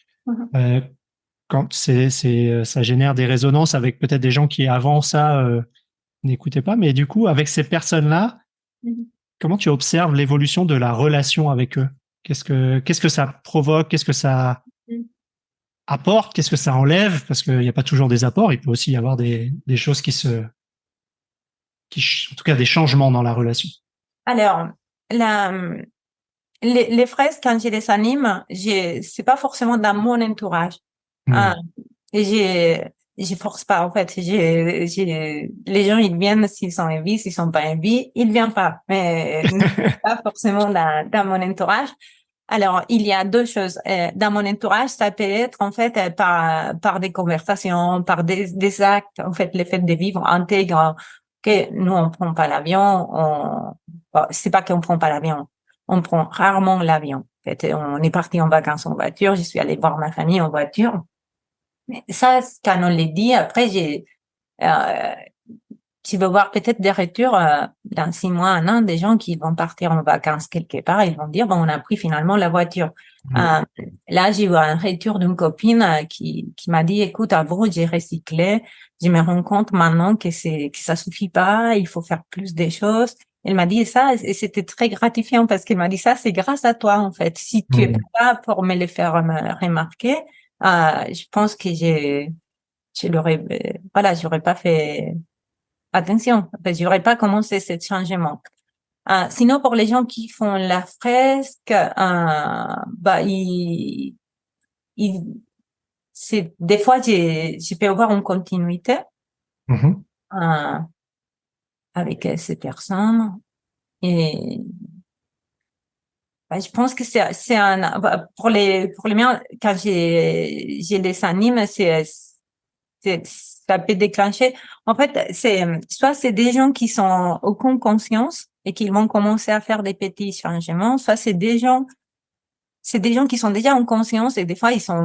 Quand ça génère des résonances avec peut-être des gens qui avant ça n'écoutaient pas, mais du coup avec ces personnes-là, comment tu observes l'évolution de la relation avec eux? Qu'est-ce que ça provoque? Qu'est-ce que ça apporte? Qu'est-ce que ça enlève? Parce qu'il n'y a pas toujours des apports, il peut aussi y avoir des choses en tout cas des changements dans la relation. Alors, les fraises, quand je les anime, c'est pas forcément dans mon entourage. Et je force pas, en fait. Les gens, ils viennent s'ils sont envie, s'ils sont pas envie, ils viennent pas. Mais pas forcément dans mon entourage. Alors, il y a deux choses. Dans mon entourage, ça peut être, en fait, par des conversations, par des actes. En fait, le fait de vivre intègre que nous, on prend pas l'avion, c'est pas qu'on prend pas l'avion. on prend rarement l'avion. En fait, on est parti en vacances en voiture. Je suis allée voir ma famille en voiture. Mais ça, quand on l'a dit, après, euh, tu vas voir peut-être des retours dans 6 mois, un an, des gens qui vont partir en vacances quelque part. Ils vont dire, bon, on a pris finalement la voiture. Euh, Là, j'ai eu un retour d'une copine qui m'a dit, écoute, avant, j'ai recyclé. Je me rends compte maintenant que ça suffit pas. Il faut faire plus des choses. Elle m'a dit ça et c'était très gratifiant parce qu'elle m'a dit ça, c'est grâce à toi, en fait. Si tu es pas là pour me le faire remarquer, je pense que je l'aurais, voilà, j'aurais pas fait attention, parce que j'aurais pas commencé ce changement. Sinon, pour les gens qui font la fresque, bah, c'est, des fois, je peux avoir une continuité, euh, avec ces personnes. Et, bah, je pense que bah, pour les miens, quand j'ai les animes, ça peut déclencher. En fait, soit c'est des gens qui sont aucune conscience et qui vont commencer à faire des petits changements, soit c'est des gens qui sont déjà en conscience et des fois ils font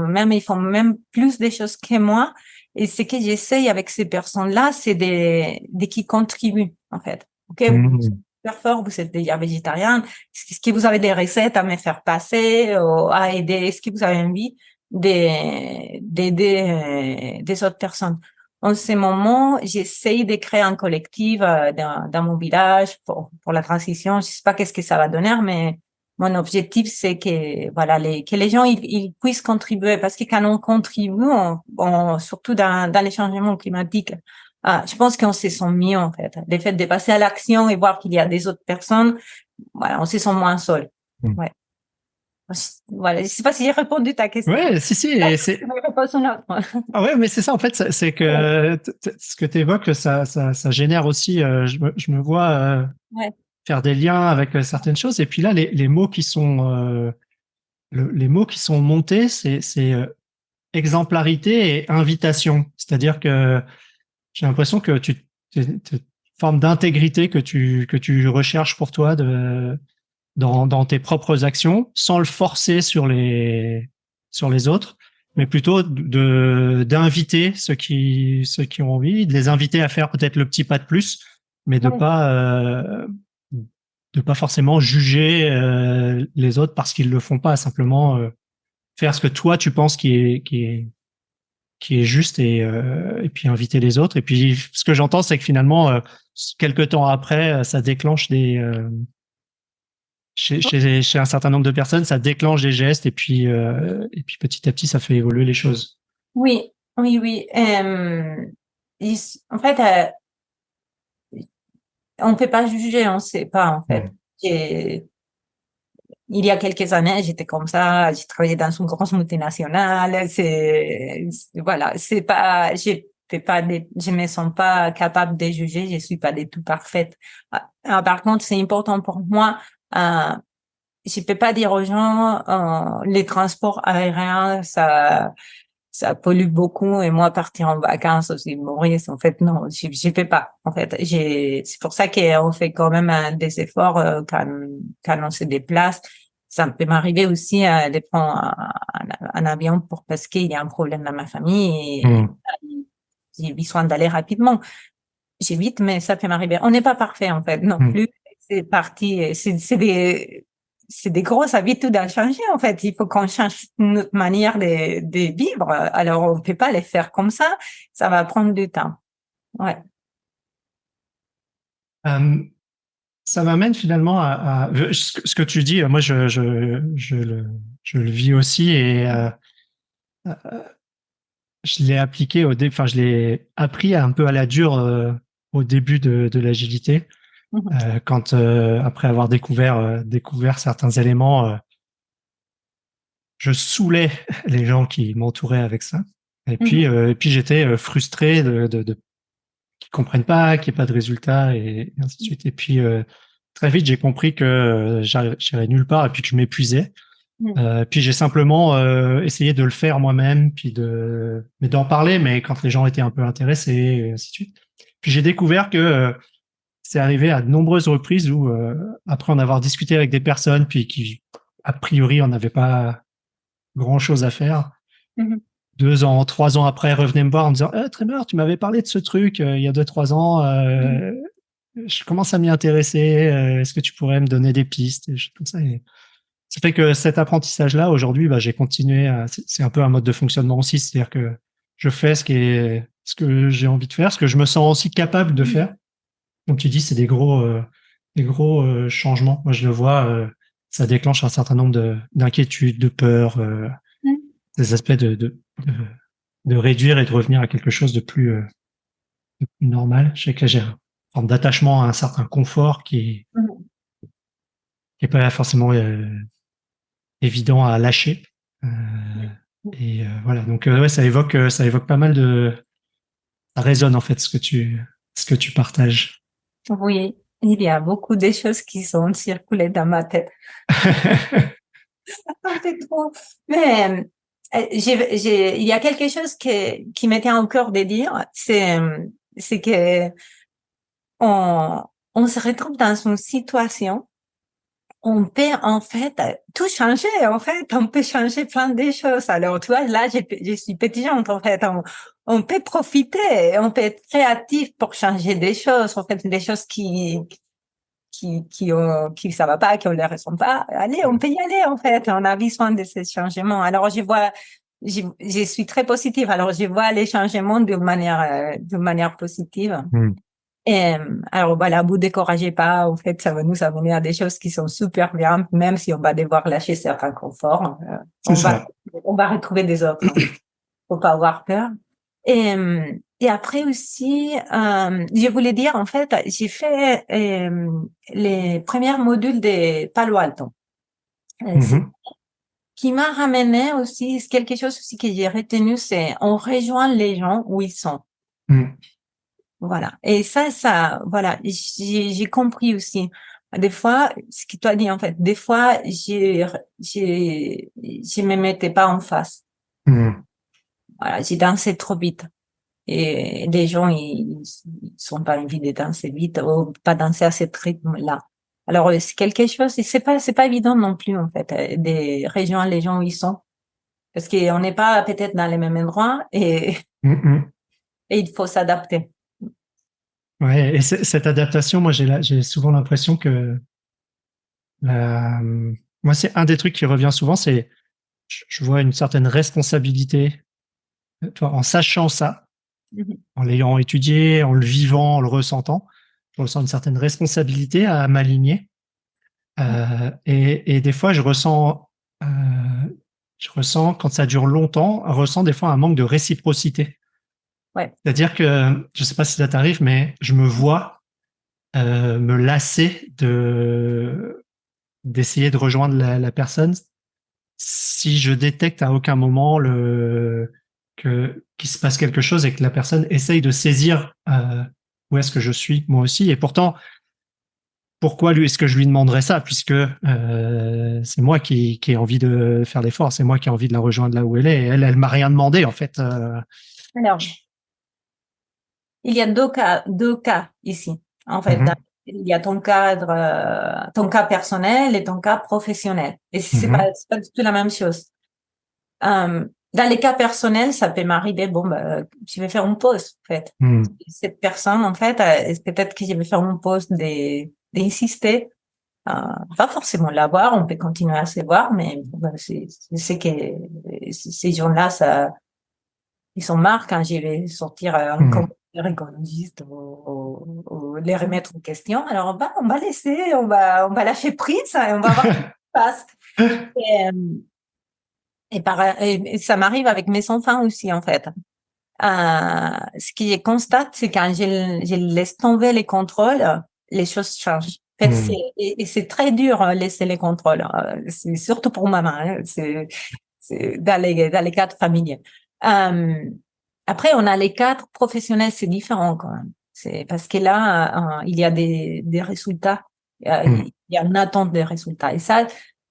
même plus des choses que moi. Et ce que j'essaye avec ces personnes-là, c'est des qui contribuent, en fait. OK, vous êtes super fort, vous êtes déjà végétarien. Est-ce que vous avez des recettes à me faire passer, à aider? Est-ce que vous avez envie d'aider des autres personnes? En ce moment, j'essaye de créer un collectif dans mon village pour la transition. Je sais pas qu'est-ce que ça va donner, mais mon objectif, c'est que voilà, que les gens ils puissent contribuer parce que quand on contribue, surtout dans les changements climatiques, je pense qu'on se sent mieux en fait. Le fait de passer à l'action et voir qu'il y a des autres personnes, voilà, on se sent moins seul. Ouais. Voilà, je sais pas si j'ai répondu à ta question. Ouais, si, et c'est. Ah ouais, mais c'est ça en fait, c'est que ce que tu évoques, ça génère aussi. Je me vois faire des liens avec certaines choses. Et puis là, les mots qui sont les mots qui sont montés, c'est exemplarité et invitation. C'est-à-dire que j'ai l'impression que une forme d'intégrité que tu recherches pour toi dans tes propres actions, sans le forcer sur les autres, mais plutôt d'inviter ceux qui ont envie, de les inviter à faire peut-être le petit pas de plus, mais de pas forcément juger les autres parce qu'ils le font pas, simplement faire ce que toi tu penses qui est juste et puis inviter les autres. Et puis ce que j'entends, c'est que finalement quelques temps après, ça déclenche chez un certain nombre de personnes, ça déclenche des gestes et puis petit à petit, ça fait évoluer les choses. Oui, oui, oui. En fait, on peut pas juger, on sait pas en fait. Il y a quelques années, j'étais comme ça, j'ai travaillé dans une grosse multinationale, voilà, c'est pas, je me sens pas capable de juger, je suis pas du tout parfaite. Par contre, c'est important pour moi, je peux pas dire aux gens, les transports aériens, ça pollue beaucoup et moi partir en vacances aussi mourir en fait non je peux pas en fait c'est pour ça qu'on fait quand même des efforts quand on se déplace. Ça peut m'arriver aussi de prendre un avion parce qu'il y a un problème dans ma famille et j'ai besoin d'aller rapidement. J'évite, mais ça peut m'arriver. On n'est pas parfait en fait non plus. C'est parti, c'est des grosses habitudes à changer, en fait. Il faut qu'on change notre manière de vivre. Alors, on peut pas les faire comme ça. Ça va prendre du temps. Ouais. Ça m'amène finalement à ce que tu dis. Moi, je le vis aussi et je l'ai appliqué enfin, je l'ai appris un peu à la dure au début de l'agilité. Quand après avoir découvert certains éléments, je saoulais les gens qui m'entouraient avec ça. Et puis j'étais frustré qu'ils comprennent pas, qu'il n'y ait pas de résultat et ainsi de suite. Et puis très vite j'ai compris que j'irais nulle part et puis que je m'épuisais. Puis j'ai simplement essayé de le faire moi-même, mais d'en parler, mais quand les gens étaient un peu intéressés, et ainsi de suite. Puis j'ai découvert que c'est arrivé à de nombreuses reprises où, après en avoir discuté avec des personnes, puis qui, a priori, on n'avait pas grand-chose à faire, 2 ans, 3 ans après, revenaient me voir en me disant Tremor, tu m'avais parlé de ce truc il y a 2-3 ans, je commence à m'y intéresser, est-ce que tu pourrais me donner des pistes, et comme ça. Et ça fait que cet apprentissage-là, aujourd'hui, j'ai continué à, c'est un peu un mode de fonctionnement aussi, c'est-à-dire que je fais ce que j'ai envie de faire, ce que je me sens aussi capable de faire. Comme tu dis, c'est des gros changements. Moi, je le vois, ça déclenche un certain nombre d'inquiétudes, de peurs, des aspects de réduire et de revenir à quelque chose de plus normal. Je sais que là, j'ai une forme d'attachement à un certain confort qui est pas forcément évident à lâcher. Voilà. Donc, ouais, ça évoque pas mal ça résonne en fait ce que tu partages. Oui, il y a beaucoup de choses qui sont circulées dans ma tête. Un peu trop. Mais il y a quelque chose qui me tient au cœur de dire, c'est que on se retrouve dans une situation, on peut en fait tout changer. En fait, on peut changer plein de choses. Alors, tu vois, là, je suis pétillante. En fait, on peut profiter, on peut être créatif pour changer des choses. En fait, des choses qui ça va pas, qui on les ressent pas. Allez, on peut y aller, en fait. On a besoin de ces changements. Alors, je suis très positive. Alors, je vois les changements de manière positive. Et, alors, voilà, vous découragez pas. En fait, ça va nous amener à des choses qui sont super bien, même si on va devoir lâcher certains conforts. On va retrouver des autres. Faut pas avoir peur. Et après aussi, je voulais dire, en fait, j'ai fait les premiers modules de Palo Alto. Qui m'a ramené aussi, c'est quelque chose aussi que j'ai retenu, c'est on rejoint les gens où ils sont. Voilà. Et ça, voilà, j'ai compris aussi. Des fois, ce que tu as dit, en fait, des fois, je me mettais pas en face. Voilà, j'ai dansé trop vite. Et les gens, ils sont pas envie de danser vite ou pas danser à ce rythme-là. Alors, c'est quelque chose, et c'est pas évident non plus, en fait, de rejoindre les gens où ils sont. Parce qu'on n'est pas peut-être dans les mêmes endroits et il faut s'adapter. Ouais, et cette adaptation, moi, j'ai souvent l'impression que moi, c'est un des trucs qui revient souvent, c'est je vois une certaine responsabilité, toi, en sachant ça, en l'ayant étudié, en le vivant, en le ressentant, je ressens une certaine responsabilité à m'aligner. Et des fois, je ressens quand ça dure longtemps, je ressens des fois un manque de réciprocité. Ouais. C'est-à-dire que, je sais pas si ça t'arrive, mais je me vois me lasser d'essayer de rejoindre la personne si je détecte à aucun moment qu'il se passe quelque chose et que la personne essaye de saisir où est-ce que je suis moi aussi. Et pourtant, pourquoi lui est-ce que je lui demanderais ça, puisque c'est moi qui ai envie de faire l'effort, c'est moi qui ai envie de la rejoindre là où elle est, et elle m'a rien demandé en fait. Alors, il y a deux cas ici. En fait, il y a ton cas personnel et ton cas professionnel. Et c'est pas du tout la même chose. Dans les cas personnels, ça peut m'arriver, bon, je vais faire une pause, en fait. Cette personne, en fait, peut-être que je vais faire une pause d'insister, pas forcément la voir, on peut continuer à se voir, mais c'est que ces gens-là, ils sont marre quand je vais sortir un commentaire écologiste ou les remettre en question. Alors, on va laisser, on va lâcher prise et on va voir ce qui se passe. Et ça m'arrive avec mes enfants aussi, en fait. Ce qui est constate, c'est quand je laisse tomber les contrôles, les choses changent. En fait, c'est très dur laisser les contrôles. C'est surtout pour maman. Hein, c'est dans les cadres familiaux. Après, on a les cadres professionnels, c'est différent quand même. C'est parce que là, il y a des résultats. Il y a une attente des résultats. Et ça,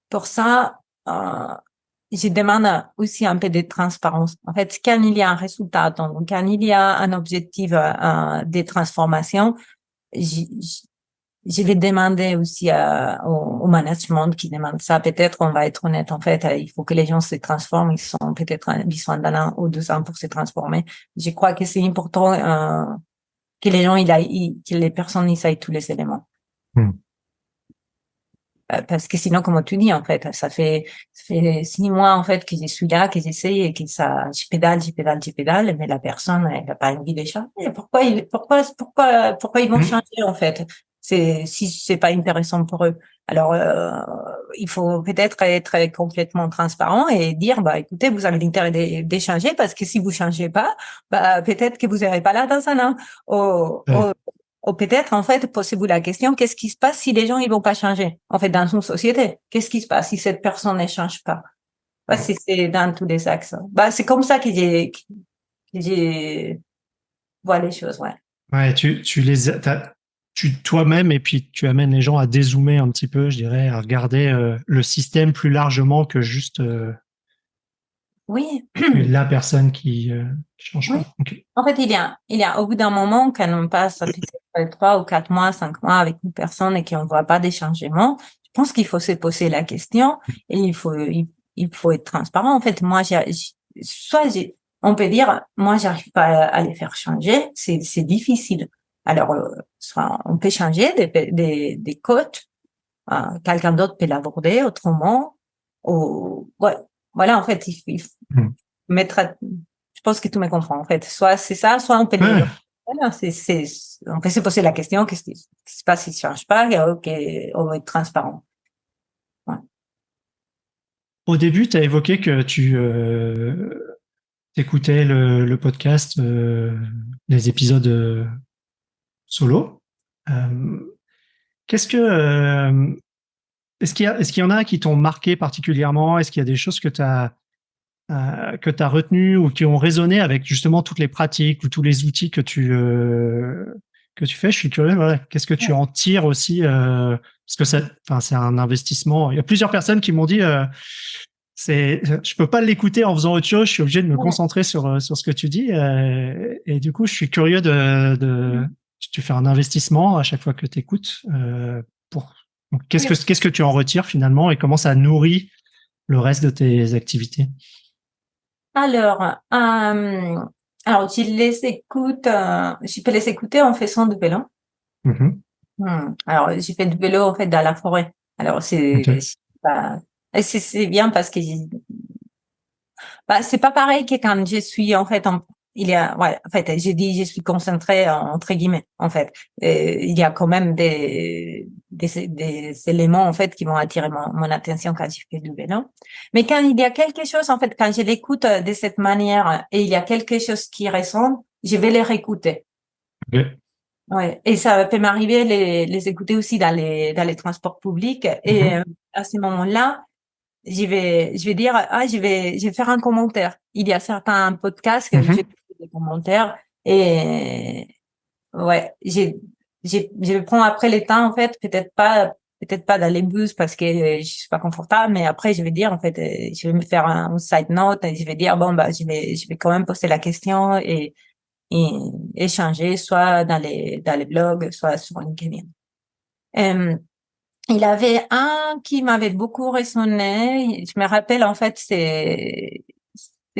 pour ça, je demande aussi un peu de transparence. En fait, quand il y a un résultat à attendre, quand il y a un objectif de transformation, je vais demander aussi au management qui demande ça. Peut-être, on va être honnête, en fait, il faut que les gens se transforment. Ils sont peut-être besoin d'un an ou 2 ans pour se transformer. Je crois que c'est important que les gens, que les personnes, ils aient tous les éléments. Parce que sinon, comme tu dis, en fait, ça fait 6 mois, en fait, que je suis là, que j'essaye et que je pédale, mais la personne, elle n'a pas envie de changer. Pourquoi ils vont changer, en fait? Si c'est pas intéressant pour eux. Alors, il faut peut-être être complètement transparent et dire, bah, écoutez, vous avez l'intérêt d'échanger parce que si vous changez pas, bah, peut-être que vous serez pas là dans un an. Ou peut-être, en fait, posez-vous la question, qu'est-ce qui se passe si les gens, ils vont pas changer? En fait, dans une société, qu'est-ce qui se passe si cette personne ne change pas? Bah, c'est dans tous les axes. Bah, c'est comme ça que j'ai vois les choses, ouais. Ouais, tu toi-même, et puis tu amènes les gens à dézoomer un petit peu, je dirais, à regarder le système plus largement que juste Oui. la personne qui change Oui. pas. Okay. En fait, il y a, au bout d'un moment, quand on passe peut-être 3 ou 4 mois, 5 mois avec une personne et qu'on ne voit pas des changements, je pense qu'il faut se poser la question et il faut être transparent. En fait, moi, on peut dire, moi, j'arrive pas à les faire changer. C'est difficile. Alors, soit on peut changer des coachs, quelqu'un d'autre peut l'aborder autrement. Ou, ouais. Voilà, en fait, il faut mettre je pense que tu me comprends, en fait. Soit c'est ça, soit on peut les, voilà, on peut se poser la question, qu'est-ce qui se passe si ça change pas? Ok, on va être transparent. Ouais. Au début, tu as évoqué que tu écoutais le podcast, les épisodes solo. Qu'est-ce que est-ce qu'il y en a qui t'ont marqué particulièrement? Est-ce qu'il y a des choses que tu as retenues ou qui ont résonné avec justement toutes les pratiques ou tous les outils que tu fais? Je suis curieux. Voilà. Qu'est-ce que tu en tires aussi parce que c'est un investissement. Il y a plusieurs personnes qui m'ont dit je peux pas l'écouter en faisant autre chose. Je suis obligé de me concentrer sur ce que tu dis. Et du coup, je suis curieux tu fais un investissement à chaque fois que tu écoutes donc, qu'est-ce que tu en retires finalement et comment ça nourrit le reste de tes activités? Alors, je peux les écouter en faisant du vélo. Alors, j'ai fait du vélo, en fait, dans la forêt. Alors, Okay. c'est bien parce que c'est pas pareil que quand je suis, en fait, en fait, j'ai dit, je suis concentrée, entre guillemets, en fait. Il y a quand même des éléments, en fait, qui vont attirer mon attention quand je fais du vélo. Mais quand il y a quelque chose, en fait, quand je l'écoute de cette manière et il y a quelque chose qui résonne, je vais les réécouter. Okay. Ouais. Et ça peut m'arriver les écouter aussi dans les transports publics. Et à ce moment-là, je vais dire, je vais faire un commentaire. Il y a certains podcasts que j'ai des commentaires et ouais, je prends après le temps, en fait, peut-être pas dans les bus parce que je suis pas confortable, mais après, je vais dire, en fait, je vais me faire un side note et je vais dire, bon, bah, je vais quand même poser la question et échanger soit dans les blogs, soit sur LinkedIn. Il avait un qui m'avait beaucoup résonné. Je me rappelle, en fait, c'est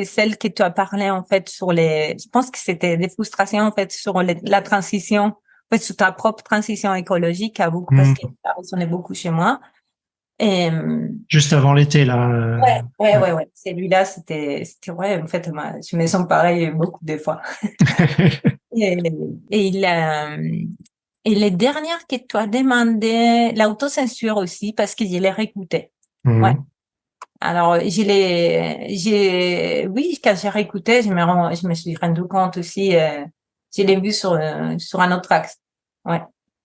celle que tu as parlé, en fait, je pense que c'était des frustrations, en fait, sur la transition, en fait, sur ta propre transition écologique à beaucoup, parce que ça résonnait beaucoup chez moi. Et, juste avant l'été, là. ouais. Celui-là, ouais, en fait, je me sens pareil beaucoup de fois. Et, et les dernières que tu as demandé, l'autocensure aussi, parce que je les réécoutais. Ouais. Alors, oui, quand j'ai réécouté, je me suis rendu compte aussi, je l'ai vu sur un autre axe. Ouais.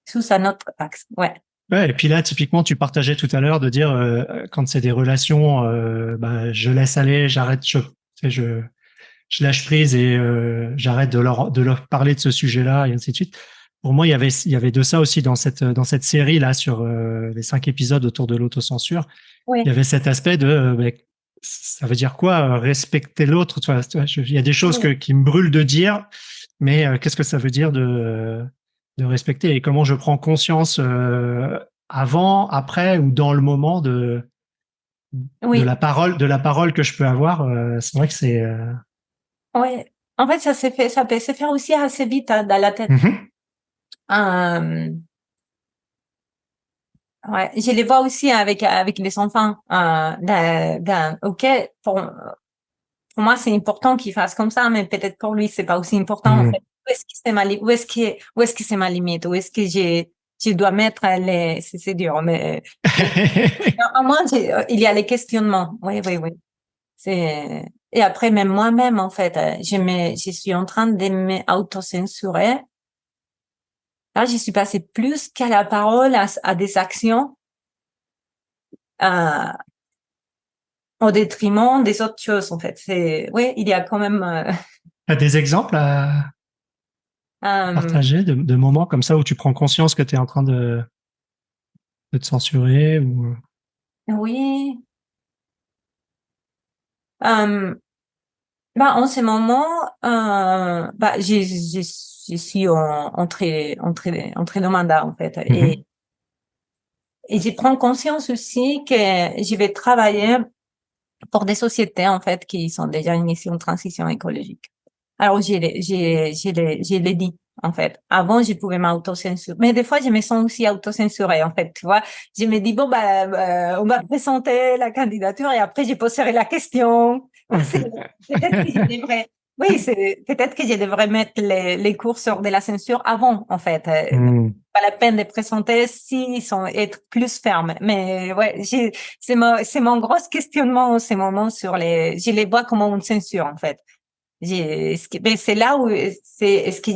Sous un autre axe. Ouais. Ouais, et puis là, typiquement, tu partageais tout à l'heure de dire quand c'est des relations, je laisse aller, j'arrête, je lâche prise et j'arrête de leur parler de ce sujet-là et ainsi de suite. Pour moi, il y avait de ça aussi dans cette série là sur les 5 épisodes autour de l'autocensure. Oui. Il y avait cet aspect de ça veut dire quoi respecter l'autre. Il y a des choses qui me brûlent de dire, mais qu'est-ce que ça veut dire de respecter et comment je prends conscience avant, après ou dans le moment Oui, de la parole que je peux avoir. C'est vrai que c'est. oui. En fait, ça peut se faire aussi assez vite hein, dans la tête. Mhm. Euh, ouais, je les vois aussi avec les enfants. Ok, pour moi, c'est important qu'il fasse comme ça, mais peut-être pour lui, c'est pas aussi important, en fait. Mhm. Où est-ce que c'est ma limite? Où est-ce que je dois mettre c'est dur, mais, à moi, il y a les questionnements. Oui, oui, oui. Et après, même moi-même, en fait, je suis en train de m'auto-censurer. Là, je suis passée plus qu'à la parole, à des actions, euh, au détriment des autres choses, en fait. Oui, il y a quand même, T'as des exemples à euh, partager de moments comme ça où tu prends conscience que tu es en train de te censurer ou. oui. Euh, en ce moment, je suis entrée de mandat, en fait. Mhm. Et je prends conscience aussi que je vais travailler pour des sociétés, en fait, qui sont déjà initiées en transition écologique. Alors, je l'ai dit, en fait. Avant, je pouvais m'auto-censurer. Mais des fois, je me sens aussi auto-censurée, en fait. Tu vois, je me dis, bon, on va présenter la candidature et après, je poserai la question. Peut-être que je devrais, oui, peut-être que je devrais mettre les curseurs de la censure avant, en fait. Mhm. Pas la peine de présenter s'ils sont être plus fermes. Mais ouais, c'est mon gros questionnement en ce moment sur je les vois comme une censure, en fait. Mais c'est là où est-ce que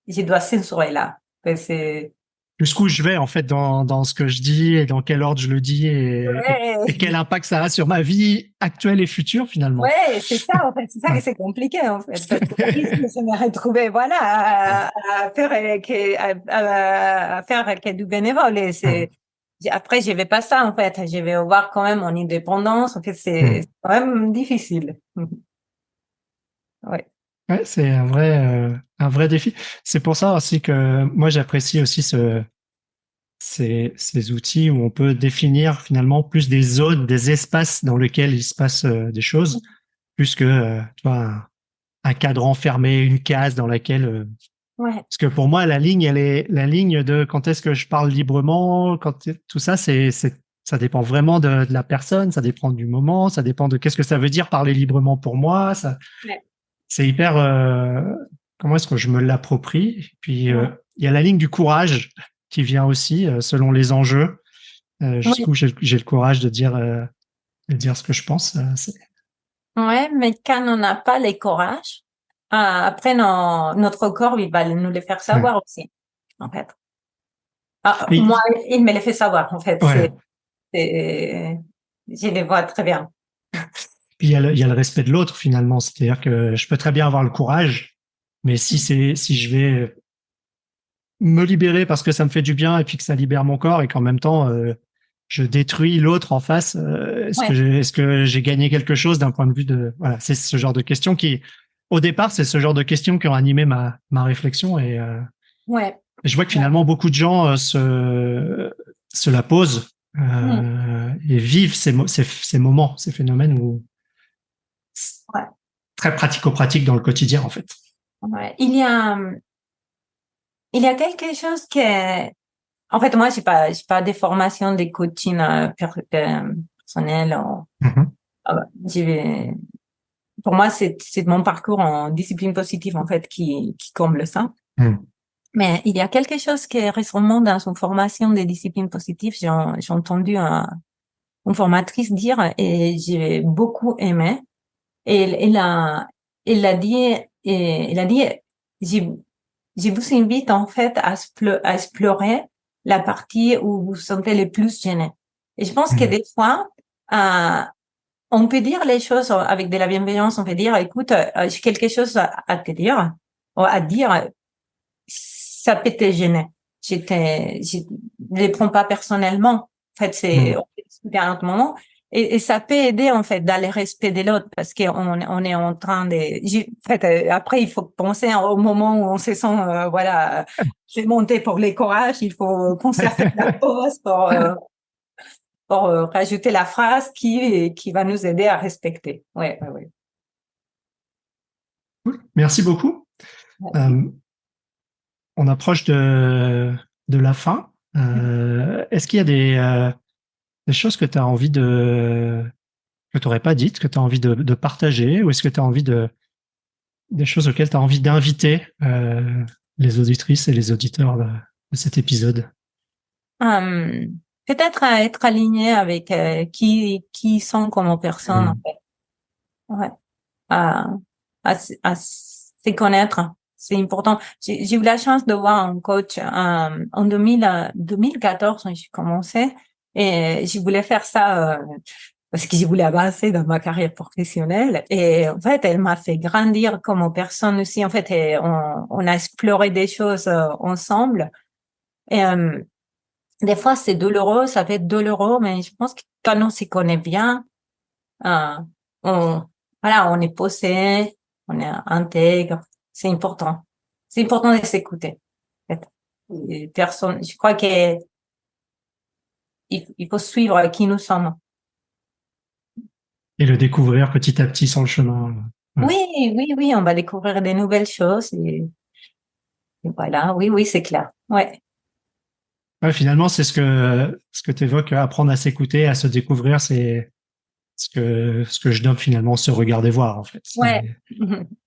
je dois censurer là. C'est, Jusqu'où je vais en fait dans ce que je dis et dans quel ordre je le dis et ouais, quel impact ça a sur ma vie actuelle et future finalement. ouais, c'est ça, en fait. C'est ça que Ouais. c'est compliqué, en fait. Parce que je risque de se me retrouver, voilà, à faire à faire que du bénévole. Et après, je vais pas ça, en fait. Je vais avoir quand même mon indépendance. En fait, c'est Hmm. quand même difficile. Ouais. Ouais, c'est un vrai défi. C'est pour ça aussi que moi j'apprécie aussi ces outils où on peut définir finalement plus des zones, des espaces dans lesquels il se passe des choses, plus que tu vois, un cadran fermé, une case dans laquelle. Ouais. Parce que pour moi, la ligne, elle est la ligne de quand est-ce que je parle librement, tout ça, ça dépend vraiment de la personne, ça dépend du moment, ça dépend de qu'est-ce que ça veut dire parler librement pour moi. Ouais. C'est hyper. Comment est-ce que je me l'approprie? Et puis Ouais. il y a la ligne du courage qui vient aussi selon les enjeux. Ouais. Jusqu'où j'ai le courage de dire ce que je pense. Ouais, mais quand on n'a pas les courage, après, notre corps, il va nous le faire Ouais. savoir aussi, en fait. Ah, Et- moi, il me le fait savoir, en fait. ouais. Je les vois très bien. Puis il y a le respect de l'autre finalement. C'est-à-dire que je peux très bien avoir le courage, mais si je vais me libérer parce que ça me fait du bien et puis que ça libère mon corps et qu'en même temps je détruis l'autre en face, Ouais, est-ce que j'ai gagné quelque chose d'un point de vue de voilà, c'est ce genre de questions qui au départ c'est ce genre de questions qui ont animé ma réflexion et ouais, je vois que ouais. finalement beaucoup de gens se la posent Hmm, et vivent ces moments, ces phénomènes où ouais, très pratico-pratique dans le quotidien en fait. ouais. Il y a quelque chose en fait, moi, j'ai pas des formations de coaching personnel. Mhm. Pour moi, c'est mon parcours en discipline positive, en fait, qui comble ça. Mhm. Mais il y a quelque chose qui est récemment dans son formation de discipline positive, j'ai entendu une formatrice dire et j'ai beaucoup aimé. Et elle a dit, elle a dit, je, je vous invite en fait à explorer la partie où vous vous sentez le plus gêné. Et je pense que Mhm. des fois, euh, on peut dire les choses avec de la bienveillance. On peut dire, écoute, j'ai quelque chose à te dire, ou à dire, ça peut te gêner. Je ne les prends pas personnellement. En fait, Mhm. on peut discuter à un autre moment. et ça peut aider en fait dans le respect de l'autre parce qu'on est en train de en fait après il faut penser au moment où on se sent voilà j'ai monté pour les courages, il faut penser à faire la pause pour rajouter la phrase qui va nous aider à respecter. Ouais, ouais, ouais. Merci beaucoup. On approche de la fin. Est-ce qu'il y a des choses que tu as envie que tu n'aurais pas dites, que tu as envie de partager, ou est-ce que tu as envie des choses auxquelles tu as envie d'inviter les auditrices et les auditeurs de cet épisode? Peut-être à être aligné avec qui sont comme personnes, en fait. Ouais. À, à se connaître. C'est important. J'ai eu la chance de voir un coach en 2014 quand j'ai commencé et je voulais faire ça parce que je voulais avancer dans ma carrière professionnelle. Et en fait, elle m'a fait grandir comme personne aussi. En fait, et on a exploré des choses ensemble. Et des fois, c'est douloureux, ça fait douloureux, mais je pense que quand on s'y connaît bien, euh, voilà, on est posé, on est intègre. C'est important. C'est important de s'écouter. En fait. Et personne, je crois que il faut suivre qui nous sommes. Et le découvrir petit à petit sur le chemin. Ouais. Oui, oui, oui, on va découvrir des nouvelles choses et voilà. Oui, oui, c'est clair. Ouais. Ouais, finalement, c'est ce que tu évoques, apprendre à s'écouter, à se découvrir, c'est ce que je nomme finalement se regarder voir, en fait. Ouais.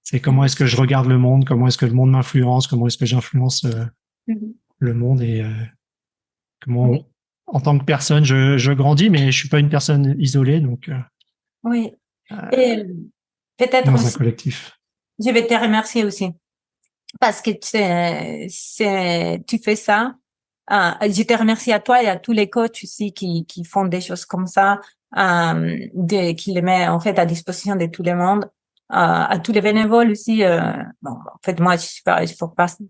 C'est comment est-ce que je regarde le monde, comment est-ce que le monde m'influence, comment est-ce que j'influence le monde et comment, Oui. en tant que personne, je grandis, mais je suis pas une personne isolée, donc Oui. Et peut-être dans un aussi, collectif. je vais te remercier aussi parce que tu fais ça. Je te remercie à toi et à tous les coachs aussi qui font des choses comme ça, qui les met en fait à disposition de tout le monde, à tous les bénévoles aussi. Bon, en fait, moi, je fais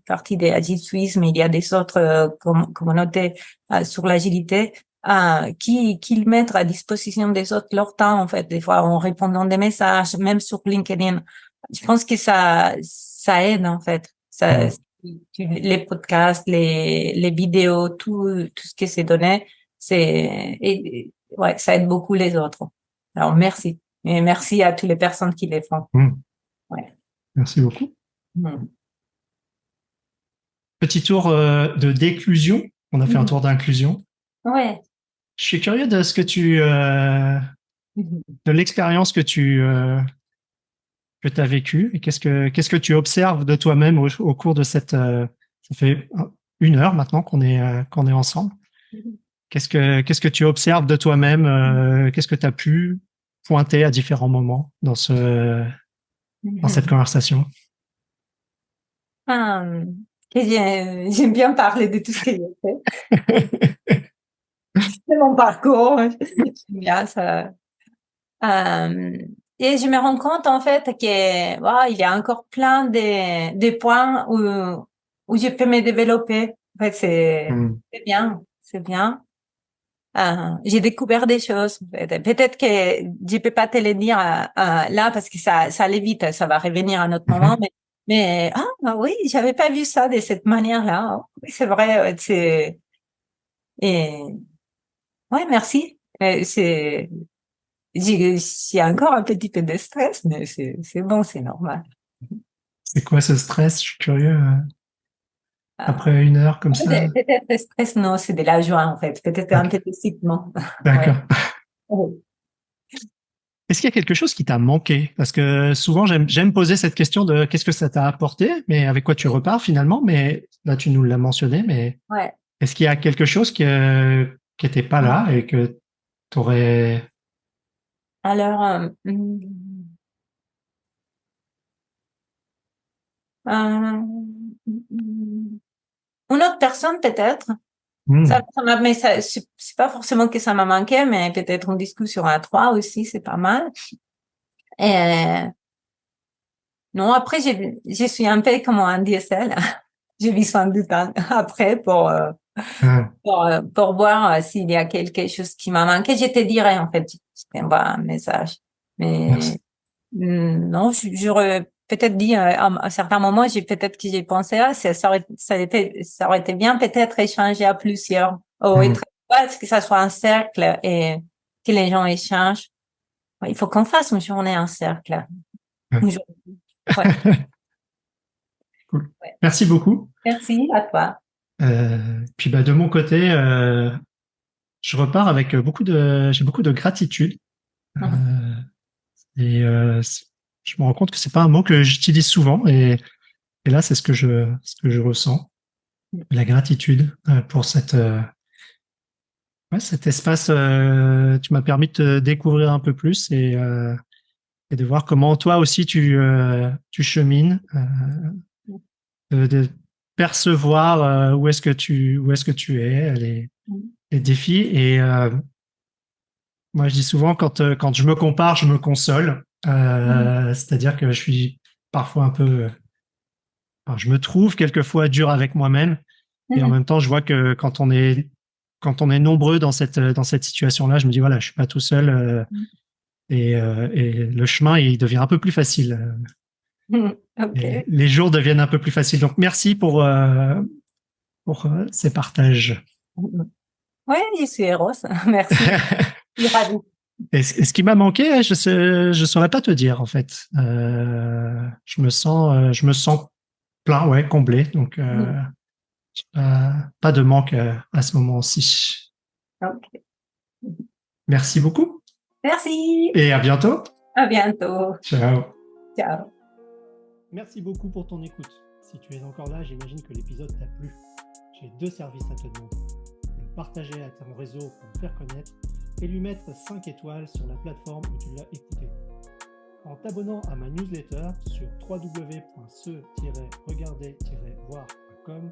partie des Agile Suisse, mais il y a des autres communautés sur l'agilité qui mettent à disposition des autres leur temps, en fait, des fois en répondant des messages, même sur LinkedIn. Je pense que ça aide en fait. Ça, les podcasts, les vidéos, tout ce que c'est donné, ouais, ça aide beaucoup les autres. Alors, merci. Et merci à toutes les personnes qui les font. Ouais. Merci beaucoup. Petit tour de déclusion. On a fait un tour d'inclusion. Ouais. Je suis curieux de ce que de l'expérience que tu as vécue et qu'est-ce que tu observes de toi-même au cours de ça fait 1 heure maintenant qu'on est ensemble. Qu'est-ce que tu observes de toi-même, qu'est-ce que tu as pu pointer à différents moments dans cette conversation? J'aime bien parler de tout ce que j'ai fait. C'est mon parcours. J'aime bien ça. Et je me rends compte en fait que il y a encore plein de points où je peux me développer. En fait, c'est bien, c'est bien. J'ai découvert des choses. Peut-être que je peux pas te le dire là parce que ça allait vite, ça va revenir à un autre moment. Mais oui, j'avais pas vu ça de cette manière-là. Oui, c'est vrai. Et ouais, merci. J'ai encore un petit peu de stress, mais c'est bon, c'est normal. C'est quoi ce stress? Je suis curieux. Ah, Après 1 heure comme ça. peut-être le stress, non, c'est de la joie, en fait. Peut-être un peu d'excitement. Ouais. D'accord. Est-ce qu'il y a quelque chose qui t'a manqué? Parce que souvent, j'aime poser cette question de qu'est-ce que ça t'a apporté, mais avec quoi tu repars finalement. Mais là, tu nous l'as mentionné, mais Ouais. est-ce qu'il y a quelque chose qui était pas là et que t'aurais... Alors, une autre personne, peut-être. Mais c'est pas forcément que ça m'a manqué, mais peut-être une discussion à trois aussi, c'est pas mal. Et, non, après, je suis un peu comme un DSL. J'ai besoin du temps après Ah, pour voir s'il y a quelque chose qui m'a manqué. Je te dirai, en fait, je t'envoie un message. merci. Mais non, j'aurais peut-être dit à un certain moment, j'ai pensé, ah, ça aurait été bien peut-être échanger à plusieurs, ou Hmm, être, que ça soit un cercle et que les gens échangent. Ouais, il faut qu'on fasse une journée en cercle. ouais. Aujourd'hui. Ouais, Cool. ouais. Merci beaucoup. Merci à toi. Puis bah, de mon côté, je repars avec j'ai beaucoup de gratitude. Euh, et je me rends compte que c'est pas un mot que j'utilise souvent. Et là, c'est ce que je ressens. La gratitude pour ouais, cet espace. Tu m'as permis de te découvrir un peu plus et de voir comment toi aussi tu chemines, de percevoir où est-ce que tu es, les défis. Et moi, je dis souvent quand je me compare, je me console. C'est-à-dire que je suis parfois un peu, enfin, je me trouve quelquefois dur avec moi-même. Et en même temps, je vois que quand on est nombreux dans cette situation-là, je me dis voilà, je suis pas tout seul. Et le chemin, il devient un peu plus facile. Et Ok. les jours deviennent un peu plus faciles. Donc, merci pour ces partages. Oui, je suis heureuse. Merci. Je suis ravie. Ce qui m'a manqué, je saurais pas te dire en fait. Je me sens plein, ouais, comblé. Donc, pas de manque à ce moment-ci. Ok. Merci beaucoup Merci. et à bientôt. À bientôt. Ciao. Ciao. Merci beaucoup pour ton écoute. Si tu es encore là, j'imagine que l'épisode t'a plu. J'ai deux services à te demander. Le partager à ton réseau pour le faire connaître et lui mettre 5 étoiles sur la plateforme où tu l'as écouté. En t'abonnant à ma newsletter sur www.se-regarder-voir.com,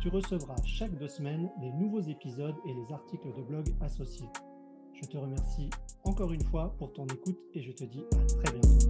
tu recevras chaque 2 semaines les nouveaux épisodes et les articles de blog associés. Je te remercie encore une fois pour ton écoute et je te dis à très bientôt.